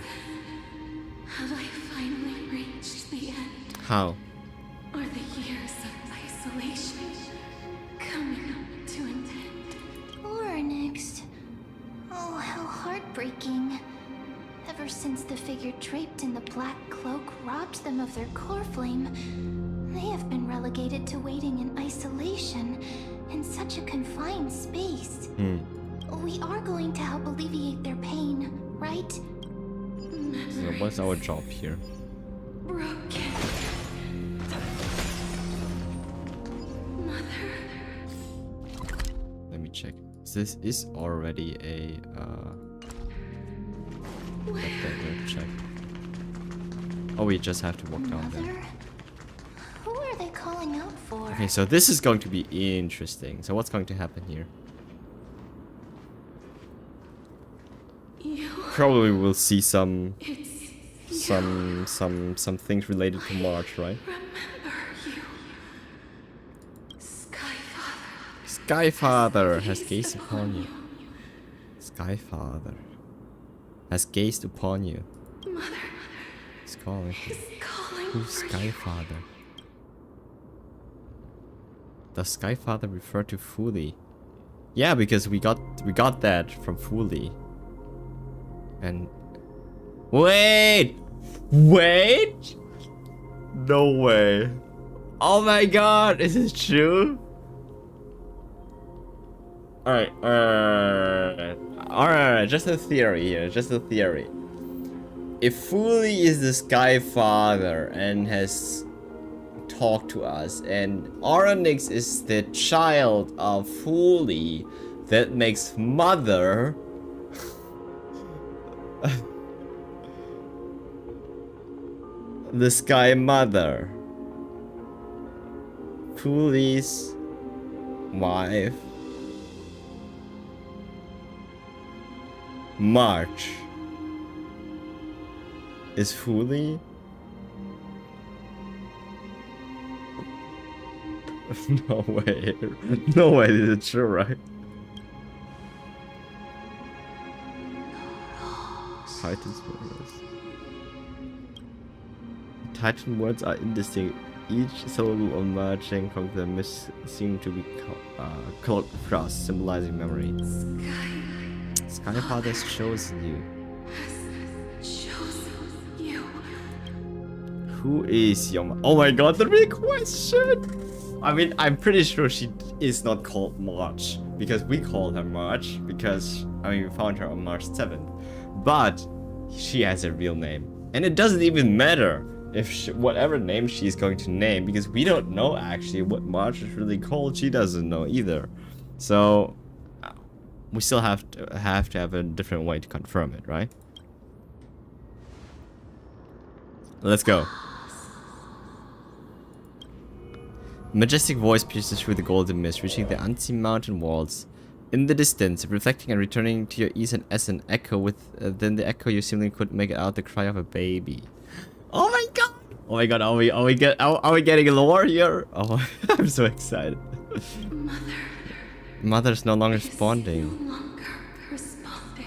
Have I finally reached the end? How? Are the years of isolation coming to an end? Oryx. Oh, how heartbreaking. Ever since the figure draped in the black cloak robbed them of their core flame, they have been relegated to waiting in isolation in such a confined space. We are going to help alleviate their pain, right? So what's our job here? Broken. Mother. Let me check. This is already a check. Oh, we just have to walk down there. Mother? Who are they calling out for? Okay, so this is going to be interesting. So what's going to happen here? You. Probably we'll see some It's some things related to March, right? remember you. Skyfather. Skyfather has gazed upon you. Skyfather has gazed upon you. Mother He's calling. is calling Who's for Skyfather? Does Skyfather refer to Fuli? Yeah, because we got that from Fuli. And wait! No way. Oh my god, is this true? Alright, just a theory here, just a theory. If Fuli is the Sky Father and has talked to us, and Oryx is the child of Fuli, that makes Mother the Sky Mother. Fuli's wife. March. Is Fuli? No way. No way, this is true, right? Titan's words. Titan words are indistinct. Each syllable of merging from them seem to be cloaked frost, symbolizing memory. Skyfather has chosen you. chosen you. Who is your Oh my god, the big question! I mean, I'm pretty sure she is not called March, because we call her March, because, I mean, we found her on March 7th. But she has a real name. And it doesn't even matter if whatever name she's going to name, because we don't know actually what March is really called. She doesn't know either. So we still have to have a different way to confirm it, right? Let's go. Majestic voice pierces through the golden mist, reaching the unseen mountain walls. In the distance, reflecting and returning to your ears as an echo within the echo, you simply could make out the cry of a baby. Oh my god! Oh my god, are we getting lore here? Oh, I'm so excited. Mother's no longer responding. No longer responding.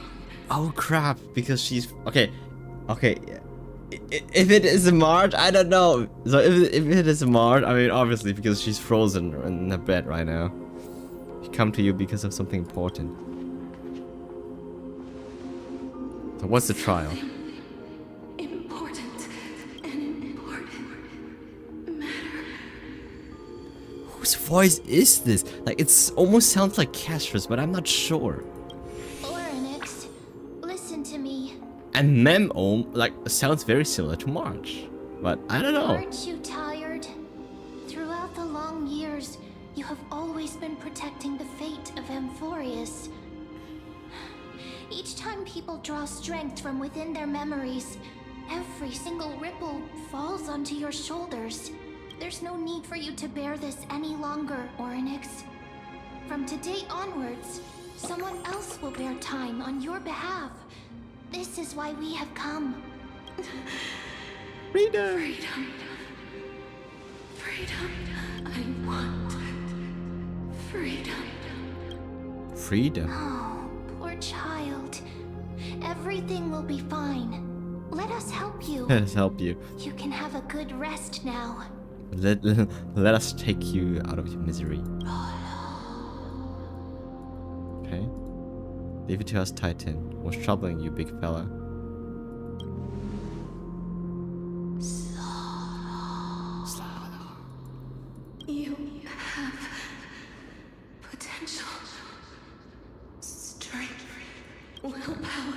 Oh crap, because she's okay. If it is a March, I don't know. So if it is a March, I mean obviously because she's frozen in her bed right now. She come to you because of something important. So what's the trial? Important matter. Whose voice is this? Like it's almost sounds like Castrus, but I'm not sure. Oryx, listen to me. And Mem-Om like sounds very similar to March, but I don't know. Aren't you tired? Throughout the long years, you have always been protecting the fate of Amphorius. Each time people draw strength from within their memories, every single ripple falls onto your shoulders. There's no need for you to bear this any longer, Oryx. From today onwards, someone else will bear time on your behalf. This is why we have come. Freedom. Freedom. I want freedom. Freedom. Oh, poor poor child. Everything will be fine. Let us help you. Let us help you. You can have a good rest now. Let us take you out of your misery. Okay. Leave it to us, Titan. What's troubling you, big fella? You have potential, strength, willpower,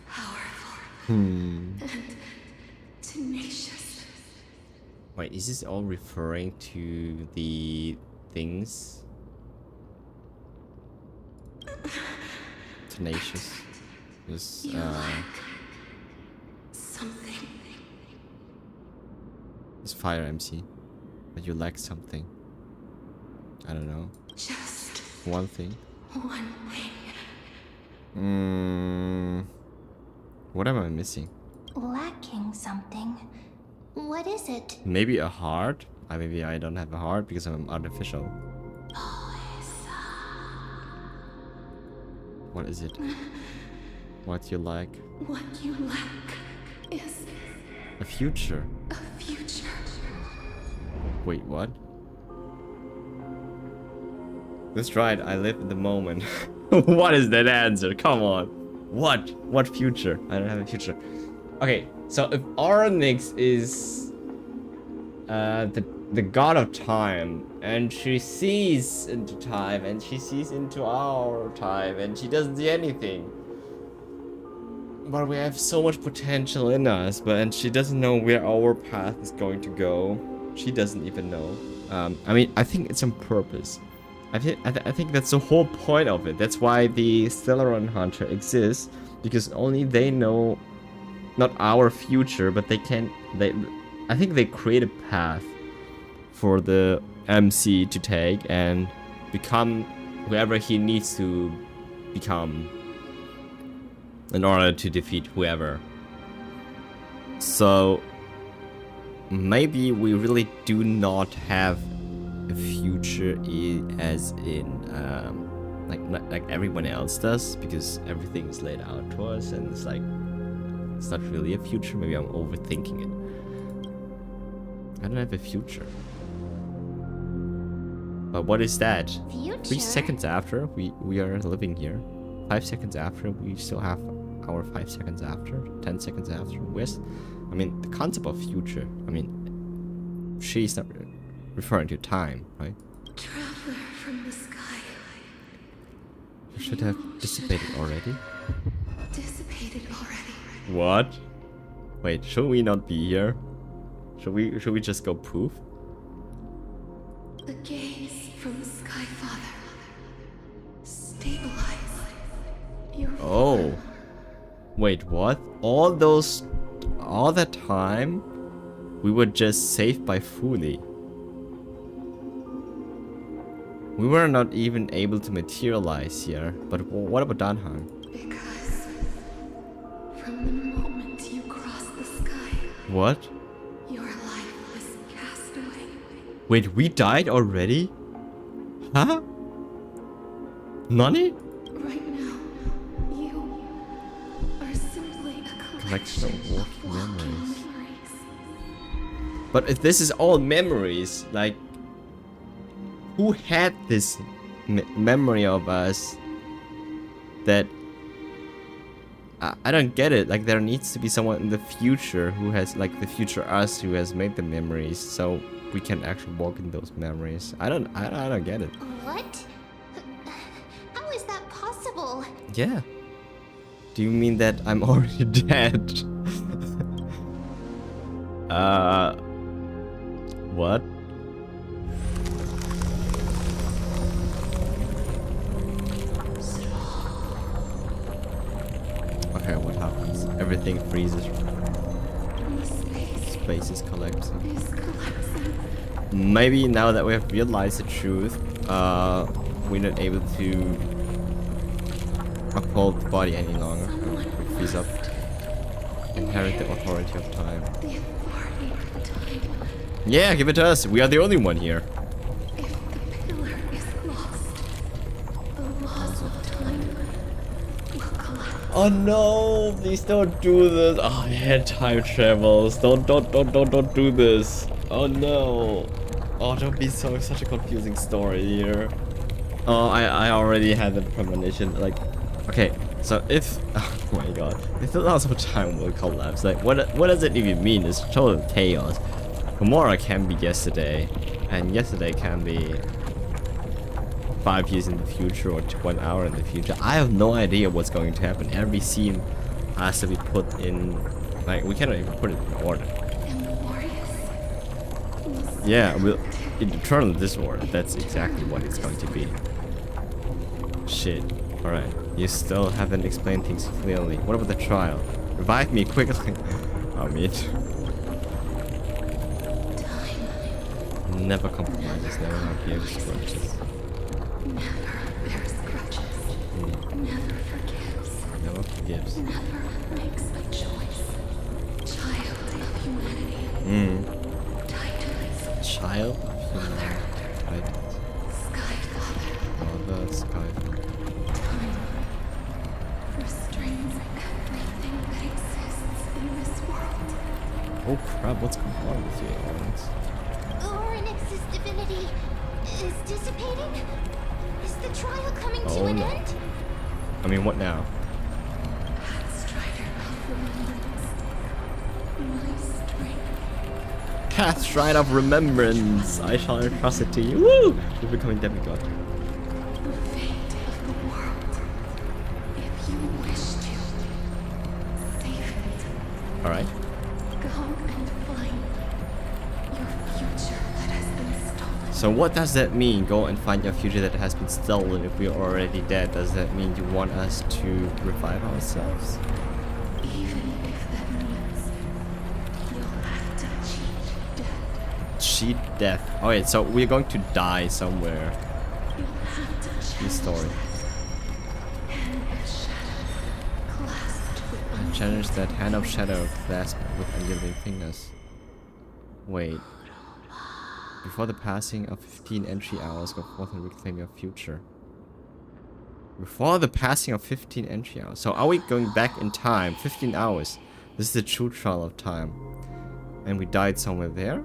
powerful, and tenacious. Wait, is this all referring to the things? Tenacious. Is You lack something. it's fire MC. But you lack something. I don't know. Just One thing. one thing. What am I missing? Lacking something. What is it? Maybe a heart? Maybe I don't have a heart because I'm artificial. What is it? What you like? What you lack is A future. a future. Wait, what? That's right, I live in the moment. What is that answer? Come on. What? What future? I don't have a future. Okay, so if Onyx is the god of time, and she sees into time, and she sees into our time, and she doesn't see anything. But we have so much potential in us, and she doesn't know where our path is going to go. She doesn't even know. I mean, I think it's on purpose. I think that's the whole point of it. That's why the Stellaron Hunter exists, because only they know, not our future, but I think they create a path for the MC to take and become whoever he needs to become in order to defeat whoever. So maybe we really do not have a future as in like everyone else does, because everything is laid out to us, and it's like it's not really a future. Maybe I'm overthinking it. I don't have a future. But what is that? Future? 3 seconds after we are living here. 5 seconds after we still have our 5 seconds after. 10 seconds after. I mean, the concept of future. I mean, she's not referring to time, right? Traveler from the sky. You should have dissipated already. Dissipated already. What? Wait, should we not be here? Should we just go poof? The gaze from the Sky Father. Stabilize your Oh. Wait, what? All that time we were just saved by Fuli. We were not even able to materialize here. But what about Danhang? because from the moment you crossed the sky, What? your life was cast away. Wait, we died already? Huh? Nani? Right now, you are simply a Collection of collection walking of walking memories. memories. But if this is all memories, like, who had this memory of us that I don't get it. Like, there needs to be someone in the future who has, like, the future us who has made the memories, so we can actually walk in those memories. I don't get it. What? How is that possible? Yeah. Do you mean that I'm already dead? What? Okay, what happens? Everything freezes. Space is collapsing. Is collapsing. Maybe now that we have realized the truth, we're not able to uphold the body any longer. Someone We freeze up. Inherit the authority of time. The authority of time. Yeah, give it to us. We are the only one here. If the pillar is lost, the laws of time Oh no, please don't do this. Oh, I hate time travels. Don't do this. Oh no. Oh, don't be such a confusing story here. Oh, I already had the premonition. Like, okay, so if, oh my god, if the loss of time will collapse, like, what does it even mean? It's total chaos. Tomorrow can be yesterday, and yesterday can be 5 years in the future or 1 hour in the future. I have no idea what's going to happen. Every scene has to be put in, like, we cannot even put it in order. Yeah, we'll in eternal disorder. That's exactly what it's going to be. Shit. Alright. You still haven't explained things clearly. What about the trial? Revive me quickly. I mean, never compromises, never gives grudges. Never bears grudges. Never forgives. Never forgives. Never makes a choice. Child of humanity. Titans. Child of humanity. Titans. Sky Father. Mother Skyfather. Time restrains everything that exists in this world. Oh crap, what's going on with you, Alex? Oryx's divinity is dissipating? Is the trial coming to an no. end? I mean, what now? Strider of remembrance. My strength. Path Stride of Remembrance. I shall entrust it to you. Woo! You're becoming demigod. The fate of the world. If you wish to save it, Alright. go and find your future that has been stolen. So what does that mean? Go and find your future that has been stolen if we're already dead. Does that mean you want us to revive ourselves? Even if that means you'll have to cheat death. Cheat death. Alright, so we're going to die somewhere. You'll have to In the story. hand of shadow clasped with I challenge that hand of shadow clasped with unyielding fingers. Wait. Before the passing of 15 entry hours, go forth and reclaim your future. Before the passing of 15 entry hours. So are we going back in time? 15 hours. This is the true trial of time. And we died somewhere there?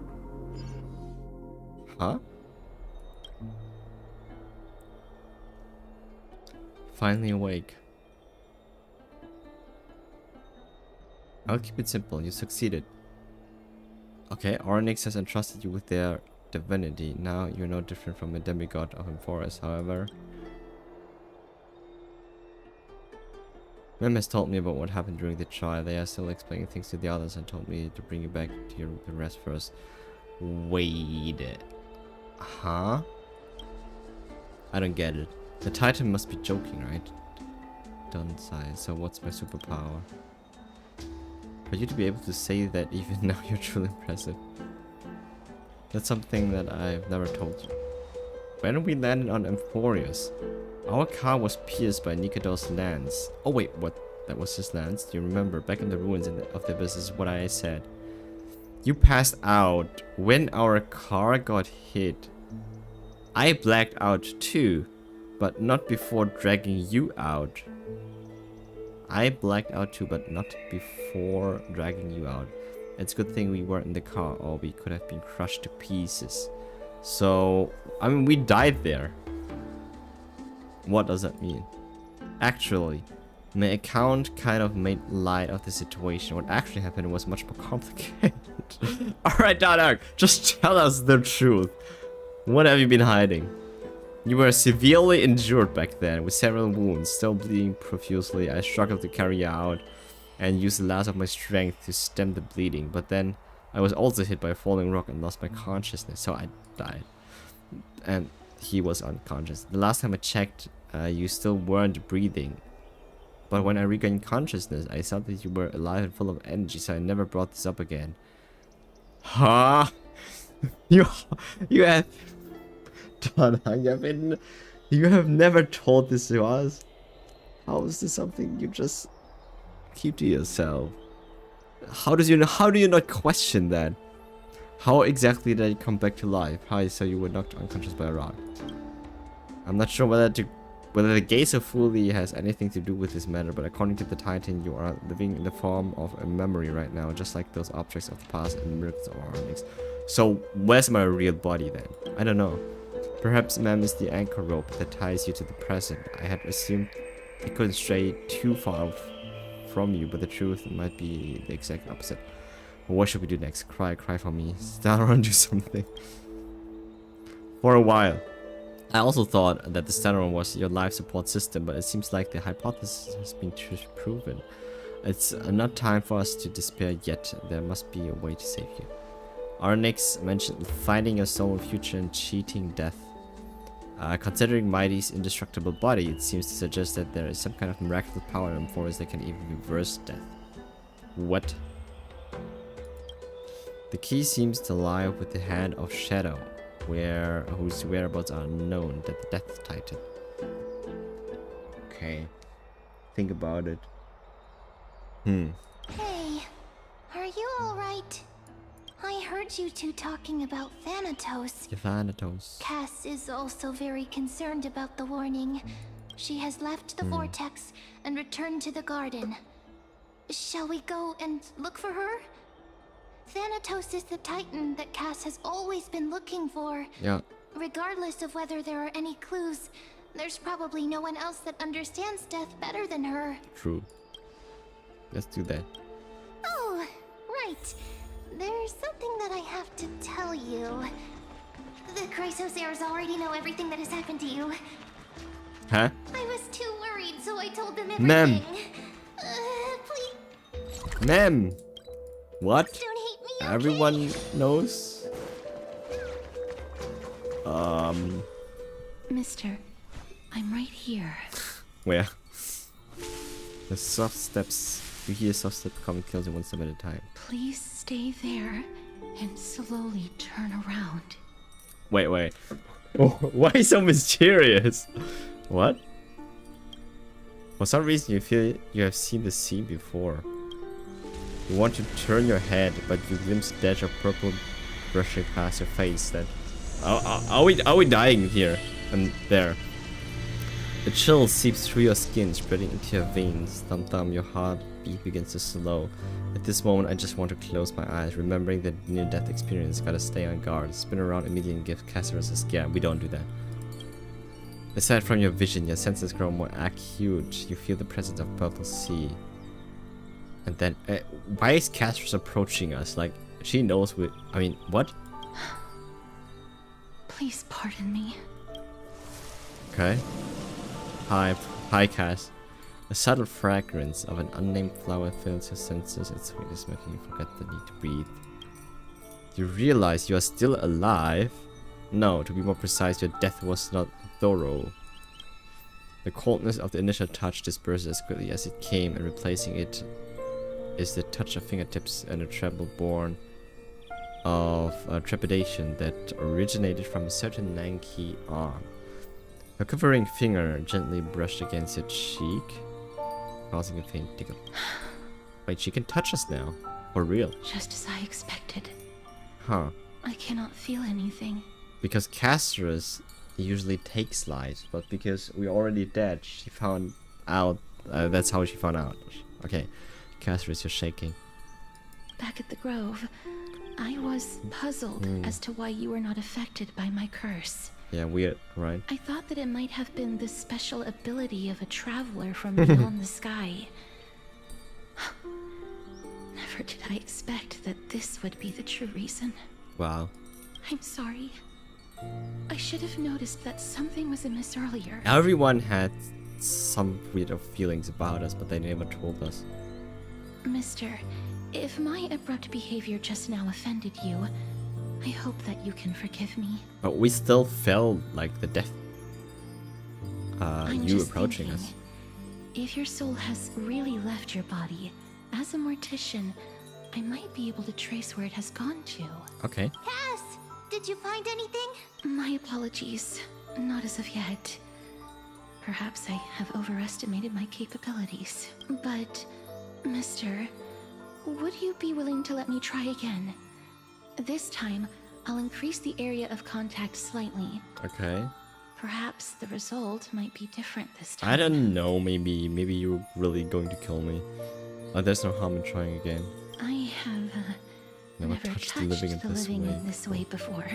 Huh? Finally awake. I'll keep it simple. You succeeded. Okay, Ornyx has entrusted you with their divinity. Now you're no different from a demigod of Emphorus. However, Mem has told me about what happened during the trial. They are still explaining things to the others and told me to bring you back to the rest first. Wait. Huh? I don't get it. The Titan must be joking, right? Don't sigh. So what's my superpower? For you to be able to say that even now, you're truly impressive. That's something that I've never told you. When we landed on Emphorus, our car was pierced by Nikado's lance. Oh wait, what? That was his lance? Do you remember? Back in the ruins of the abyss is what I said. You passed out when our car got hit. I blacked out too, but not before dragging you out. I blacked out too, but not before dragging you out. It's a good thing we weren't in the car, or we could have been crushed to pieces. So, I mean, we died there. What does that mean? Actually, my account kind of made light of the situation. What actually happened was much more complicated. Alright, Dark, just tell us the truth. What have you been hiding? You were severely injured back then, with several wounds, still bleeding profusely. I struggled to carry you out and used the last of my strength to stem the bleeding, but then I was also hit by a falling rock and lost my consciousness, so I died. And he was unconscious. The last time I checked, you still weren't breathing. But when I regained consciousness, I saw that you were alive and full of energy, so I never brought this up again. Huh? You have... You have never told this to us. How is this something you just keep to yourself? How do you not question that? How exactly did it come back to life? How so you were knocked unconscious by a rock? I'm not sure whether to whether the gaze of Fully has anything to do with this matter, but according to the Titan, you are living in the form of a memory right now, just like those objects of the past and miracles of our earnings. So, where's my real body then? I don't know. Perhaps Mem is the anchor rope that ties you to the present. I had assumed it couldn't stray too far from you, but the truth might be the exact opposite. What should we do next? Cry for me. Stand around, do something. For a while, I also thought that the Standard was your life support system, but it seems like the hypothesis has been proven. It's not time for us to despair yet. There must be a way to save you. Arnix mentioned finding your soul future and cheating death. Considering Mighty's indestructible body, it seems to suggest that there is some kind of miraculous power in force that can even reverse death. What? The key seems to lie with the Hand of Shadow, whose whereabouts are unknown, the Death Titan. Okay. Think about it. Hey, are you alright? I heard you two talking about Thanatos. Thanatos. Cass is also very concerned about the warning. She has left the vortex and returned to the garden. Shall we go and look for her? Thanatos is the Titan that Cass has always been looking for. Yeah. Regardless of whether there are any clues, there's probably no one else that understands death better than her. True. Let's do that. Oh, right. There's something that I have to tell you. The Chrysosairs already know everything that has happened to you. Huh? I was too worried, so I told them everything. Ma'am. Please, Ma'am! What? don't hate me, okay? Everyone knows? Mister, I'm right here. Where? The soft steps. You hear soft steps coming closer one step at a time. Please stay there and slowly turn around. Wait. Oh, why so mysterious? What? For some reason you feel you have seen this scene before. You want to turn your head, but you glimpse a dash of purple brushing past your face. Then, are we dying here and there? A chill seeps through your skin, spreading into your veins. Thumb, your heartbeat begins to slow. At this moment, I just want to close my eyes, remembering the near-death experience. Gotta stay on guard. Spin around immediately and give Casseros a scare. We don't do that. Aside from your vision, your senses grow more acute. You feel the presence of purple sea. And then, why is Casseros approaching us? Like, she knows we. I mean, what? Please pardon me. Okay. Hi, Cass. A subtle fragrance of an unnamed flower fills your senses. Its sweetness making you forget the need to breathe. You realize you are still alive? No, to be more precise, your death was not thorough. The coldness of the initial touch disperses as quickly as it came, and replacing it is the touch of fingertips and a tremble born of trepidation that originated from a certain lanky arm. A quivering finger gently brushed against your cheek, causing a faint tickle. Wait, she can touch us now. For real. Just as I expected. Huh. I cannot feel anything. Because Casseros usually takes light, but because we're already dead, she found out. That's how she found out. Okay. Casseros, you're shaking. Back at the Grove, I was puzzled as to why you were not affected by my curse. Yeah, weird, right? I thought that it might have been the special ability of a traveler from beyond the sky. Never did I expect that this would be the true reason. Wow. I'm sorry. I should have noticed that something was amiss earlier. Everyone had some weird feelings about us, but they never told us. Mister, if my abrupt behavior just now offended you, I hope that you can forgive me. But we still felt like the death. I'm You just approaching thinking, us. if your soul has really left your body, as a mortician, I might be able to trace where it has gone to. Okay. Cass, did you find anything? My apologies. Not as of yet. Perhaps I have overestimated my capabilities. But, mister, would you be willing to let me try again? This time, I'll increase the area of contact slightly. Okay. Perhaps the result might be different this time. I don't know, maybe you're really going to kill me. There's no harm in trying again. I have Never never touched touched the living in this way before.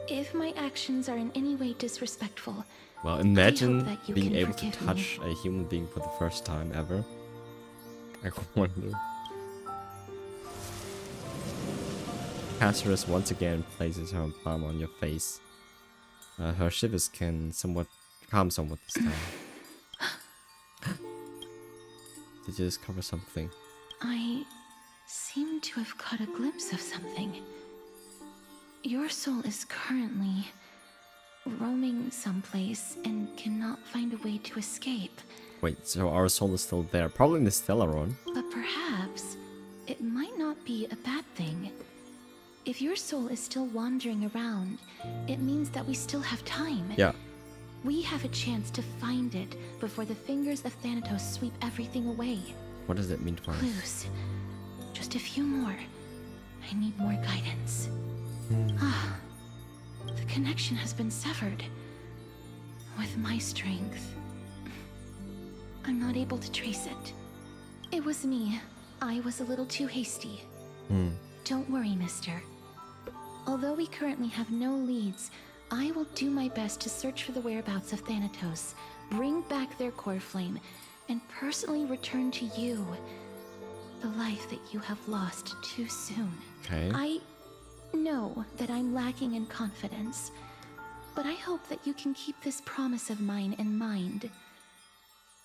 If my actions are in any way disrespectful, Well, imagine that you being can able to forgive me. touch a human being for the first time ever. I wonder. Castorus once again places her palm on your face. Her shivers can calm somewhat this time. Did you discover something? I seem to have caught a glimpse of something. Your soul is currently roaming someplace and cannot find a way to escape. Wait, so our soul is still there, probably in the Stellaron. But perhaps it might not be a bad thing. If your soul is still wandering around, it means that we still have time. Yeah. We have a chance to find it before the fingers of Thanatos sweep everything away. What does that mean for us? Clues. Just a few more. I need more guidance. The connection has been severed. With my strength, I'm not able to trace it. It was me. I was a little too hasty. Don't worry, mister. Although we currently have no leads, I will do my best to search for the whereabouts of Thanatos, bring back their core flame, and personally return to you the life that you have lost too soon. Okay. I know that I'm lacking in confidence, but I hope that you can keep this promise of mine in mind.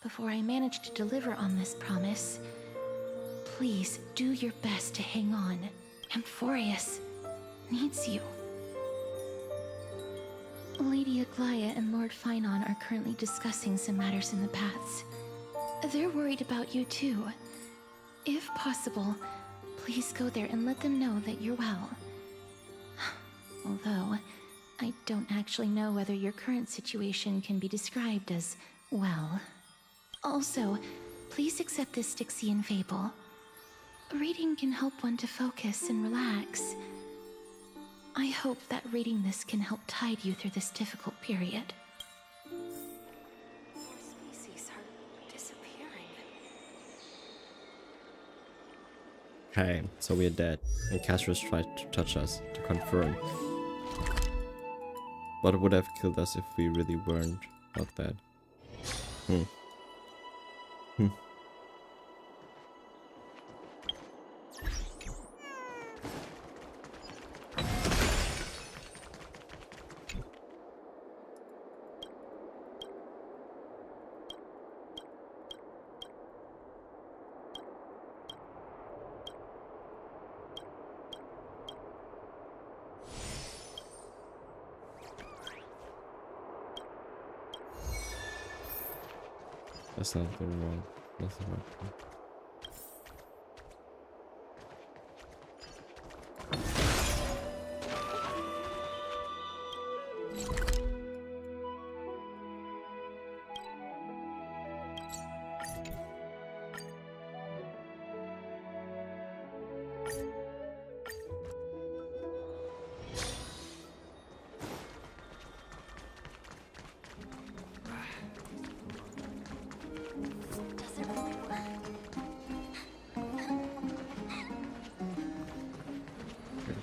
Before I manage to deliver on this promise, please do your best to hang on. Amphorius needs you. Lady Aglaya and Lord Finon are currently discussing some matters in the paths. They're worried about you too. If possible, please go there and let them know that you're well. Although, I don't actually know whether your current situation can be described as well. Also, please accept this Styxian fable. Reading can help one to focus and relax. I hope that reading this can help tide you through this difficult period. More species are disappearing. Okay, so we're dead. And Castorus tried to touch us to confirm. But it would have killed us if we really weren't not bad. That's nothing wrong. Nothing wrong.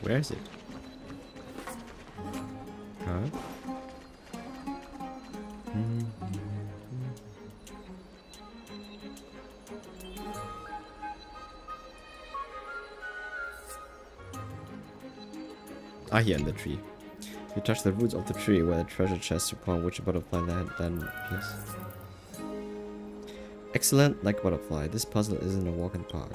Where is it? Huh? Ah, here in the tree. You touch the roots of the tree where the treasure chest upon which a butterfly then yes. Excellent, like a butterfly. This puzzle isn't a walk in the park.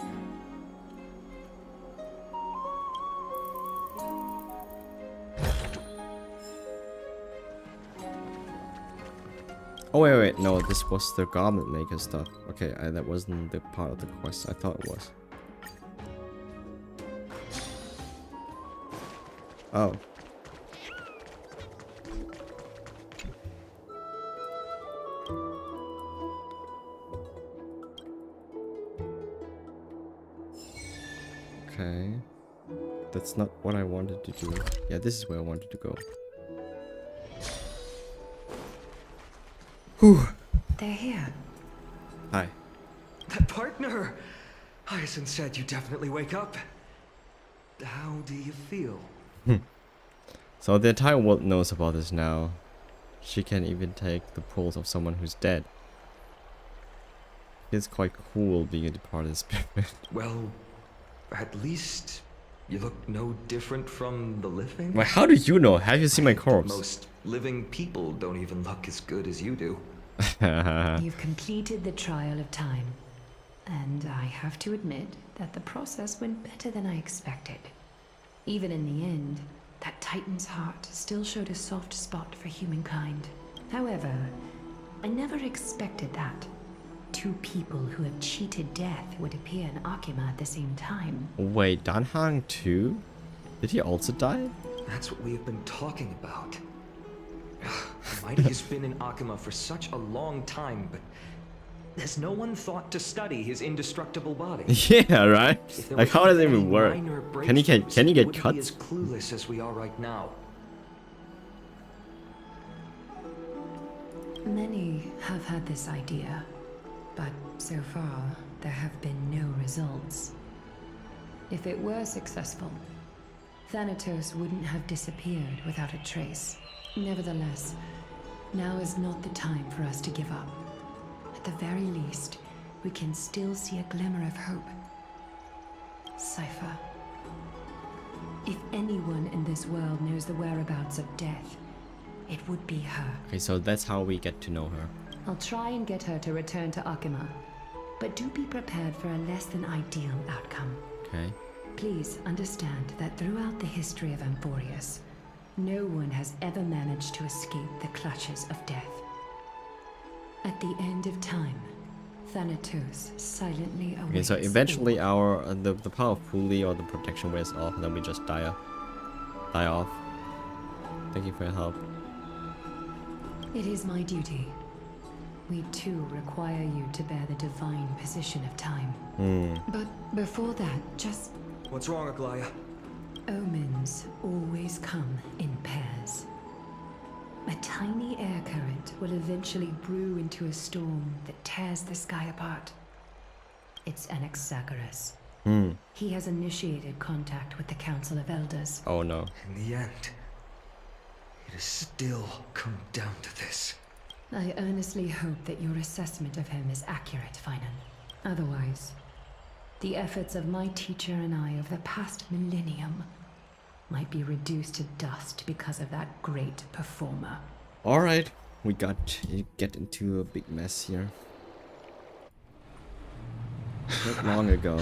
Oh wait, no, this was the garment maker stuff. Okay, that wasn't the part of the quest. I thought it was. Oh. Okay. That's not what I wanted to do. Yeah, this is where I wanted to go. Whew. They're here. Hi. That partner! Hyacinth said you definitely wake up. How do you feel? So the entire world knows about this now. She can even take the pulse of someone who's dead. It's quite cool being a departed spirit. Well, at least you look no different from the living. Well, how do you know? Have you seen my I think corpse? most living people don't even look as good as you do. You've completed the trial of time. And I have to admit that the process went better than I expected. Even in the end, that Titan's heart still showed a soft spot for humankind. However, I never expected that. Two people who have cheated death would appear in Akima at the same time. Wait, Danhang too? Did he also die? That's what we have been talking about. Mighty has been in Akima for such a long time, but has no one thought to study his indestructible body? Yeah, right? If there Like, were how does it any even work? minor Can he get breakthroughs, we wouldn't be cuts? as clueless as we are right now. Many have had this idea, but so far there have been no results. If it were successful, Thanatos wouldn't have disappeared without a trace. Nevertheless, now is not the time for us to give up. At the very least, we can still see a glimmer of hope. Cypher. If anyone in this world knows the whereabouts of death, it would be her. Okay, so that's how we get to know her. I'll try and get her to return to Akima, but do be prepared for a less than ideal outcome. Okay. Please understand that throughout the history of Amphorius, no one has ever managed to escape the clutches of death. At the end of time, Thanatos silently awaits. Okay, so eventually our the power of Puli or the protection wears off, and then we just die off. Thank you for your help. It is my duty. We too require you to bear the divine position of time. But before that, just... What's wrong, Aglaya? Omens always come in pairs. A tiny air current will eventually brew into a storm that tears the sky apart. It's Anaxagoras. He has initiated contact with the Council of Elders. Oh no. In the end, it has still come down to this. I earnestly hope that your assessment of him is accurate, Finan. Otherwise, the efforts of my teacher and I of the past millennium might be reduced to dust because of that great performer. Alright, we get into a big mess here. Not long ago.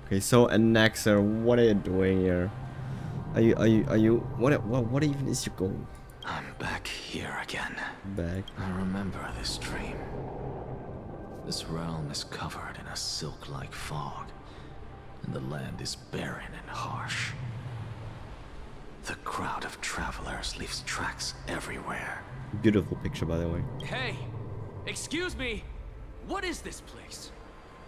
Okay, so Anaxa, what are you doing here? Are you what even is your goal? I'm back here again. Back. I remember this dream. This realm is covered in a silk-like fog, and the land is barren and harsh. The crowd of travelers leaves tracks everywhere. Beautiful picture, by the way. Hey! Excuse me! What is this place?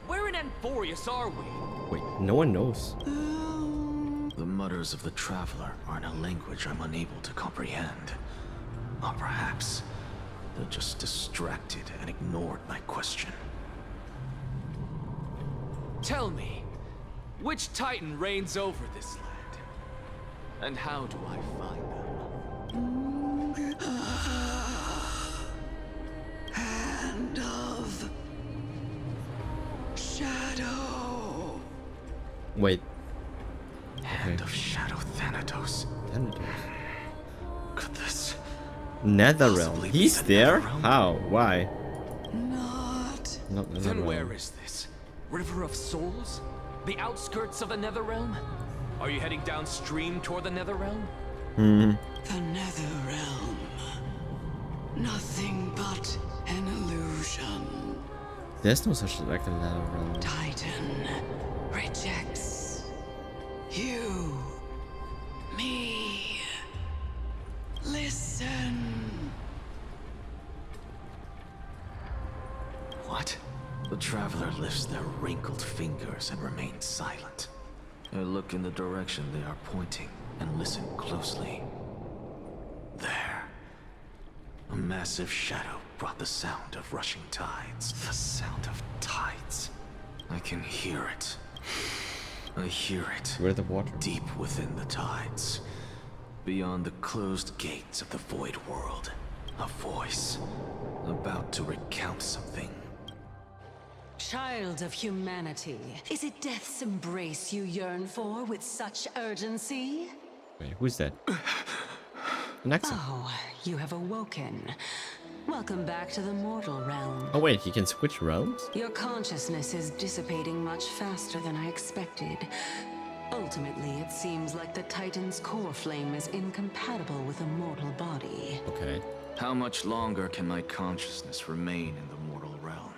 Where in Amphorius are we? Wait, no one knows. The mutters of the traveler are in a language I'm unable to comprehend. Or perhaps they're just distracted and ignored my question. Tell me, which Titan reigns over this land? And how do I find them? Hand of Shadow. Wait. Hand of Shadow Thanatos. Thanatos. Could this Netherrealm. possibly be He's the there? Netherrealm? How? Why? Not. Not Then Netherrealm. where is this? River of Souls? The outskirts of the Netherrealm? Are you heading downstream toward the Netherrealm? The Netherrealm. Nothing but an illusion. There's no such like a Netherrealm. Titan rejects you, me. Listen. What? The traveler lifts their wrinkled fingers and remains silent. I look in the direction they are pointing and listen closely. There. A massive shadow brought the sound of rushing tides. The sound of tides. I can hear it. I hear it. Where the water? Deep within the tides. Beyond the closed gates of the void world. A voice. About to recount something. Child of humanity, is it death's embrace you yearn for with such urgency? Wait, who's that? Next. Oh, you have awoken. Welcome back to the mortal realm. Oh wait, he can switch realms? Your consciousness is dissipating much faster than I expected. Ultimately, it seems like the Titan's core flame is incompatible with a mortal body. Okay. How much longer can my consciousness remain in the mortal realm?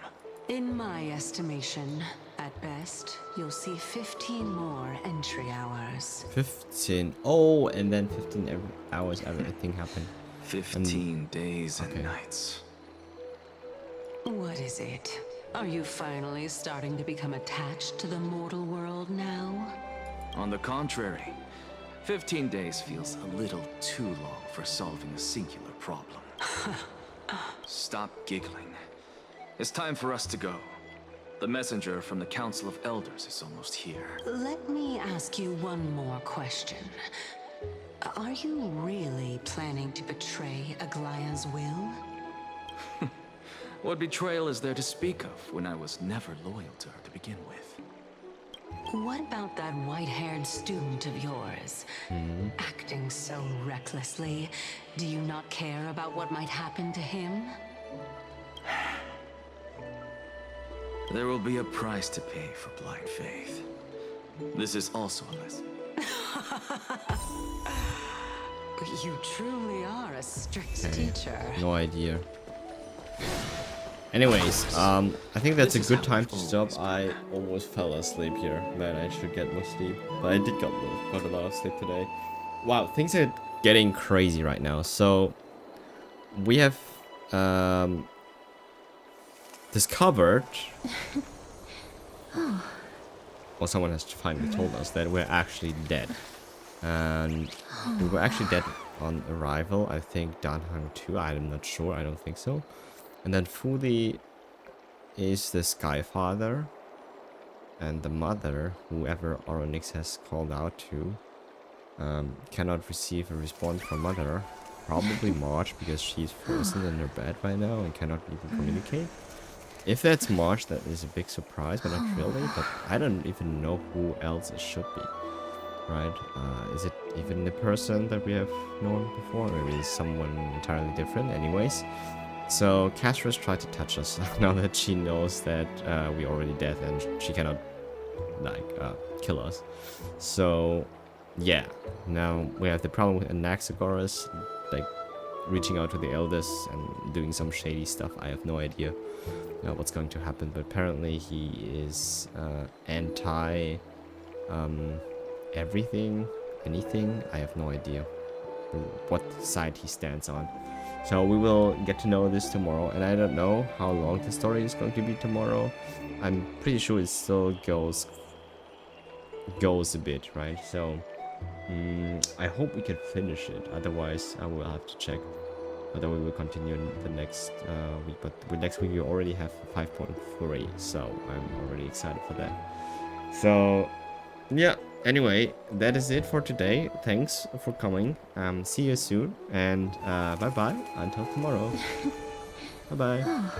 In my estimation, at best, you'll see 15 more entry hours. 15. Oh, and then 15 hours everything happened. 15 days and okay. nights. What is it? Are you finally starting to become attached to the mortal world now? On the contrary, 15 days feels a little too long for solving a singular problem. Stop giggling. It's time for us to go. The messenger from the Council of Elders is almost here. Let me ask you one more question. Are you really planning to betray Aglaya's will? What betrayal is there to speak of when I was never loyal to her to begin with? What about that white-haired student of yours? Acting so recklessly, do you not care about what might happen to him? There will be a price to pay for blind faith. This is also a lesson. You truly are a strict teacher. No idea. Anyways, I think that's a good time to stop. I almost fell asleep here. Man, I should get more sleep. But I did got a lot of sleep today. Wow, things are getting crazy right now. So, we have discovered... Well, someone has finally told us that we're actually dead. And we were actually dead on arrival. I think Danhang too. I'm not sure. I don't think so. And then Fuli is the Sky Father. And the mother, whoever Oronix has called out to, cannot receive a response from mother. Probably March, because she's frozen in her bed right now and cannot even communicate. If that's March, that is a big surprise, but not really. But I don't even know who else it should be. Right? Is it even the person that we have known before? Maybe it's someone entirely different. Anyways. So Castrus tried to touch us now that she knows that we're already dead and she cannot like kill us. So yeah, now we have the problem with Anaxagoras like reaching out to the elders and doing some shady stuff. I have no idea what's going to happen, but apparently he is anti everything, anything. I have no idea what side he stands on. So we will get to know this tomorrow, and I don't know how long the story is going to be tomorrow. I'm pretty sure it still goes a bit, right? So I hope we can finish it. Otherwise, I will have to check whether we will continue in the next week. But with next week, we already have 5.3, so I'm already excited for that. So yeah. Anyway, that is it for today. Thanks for coming. See you soon, and bye bye until tomorrow. Bye bye.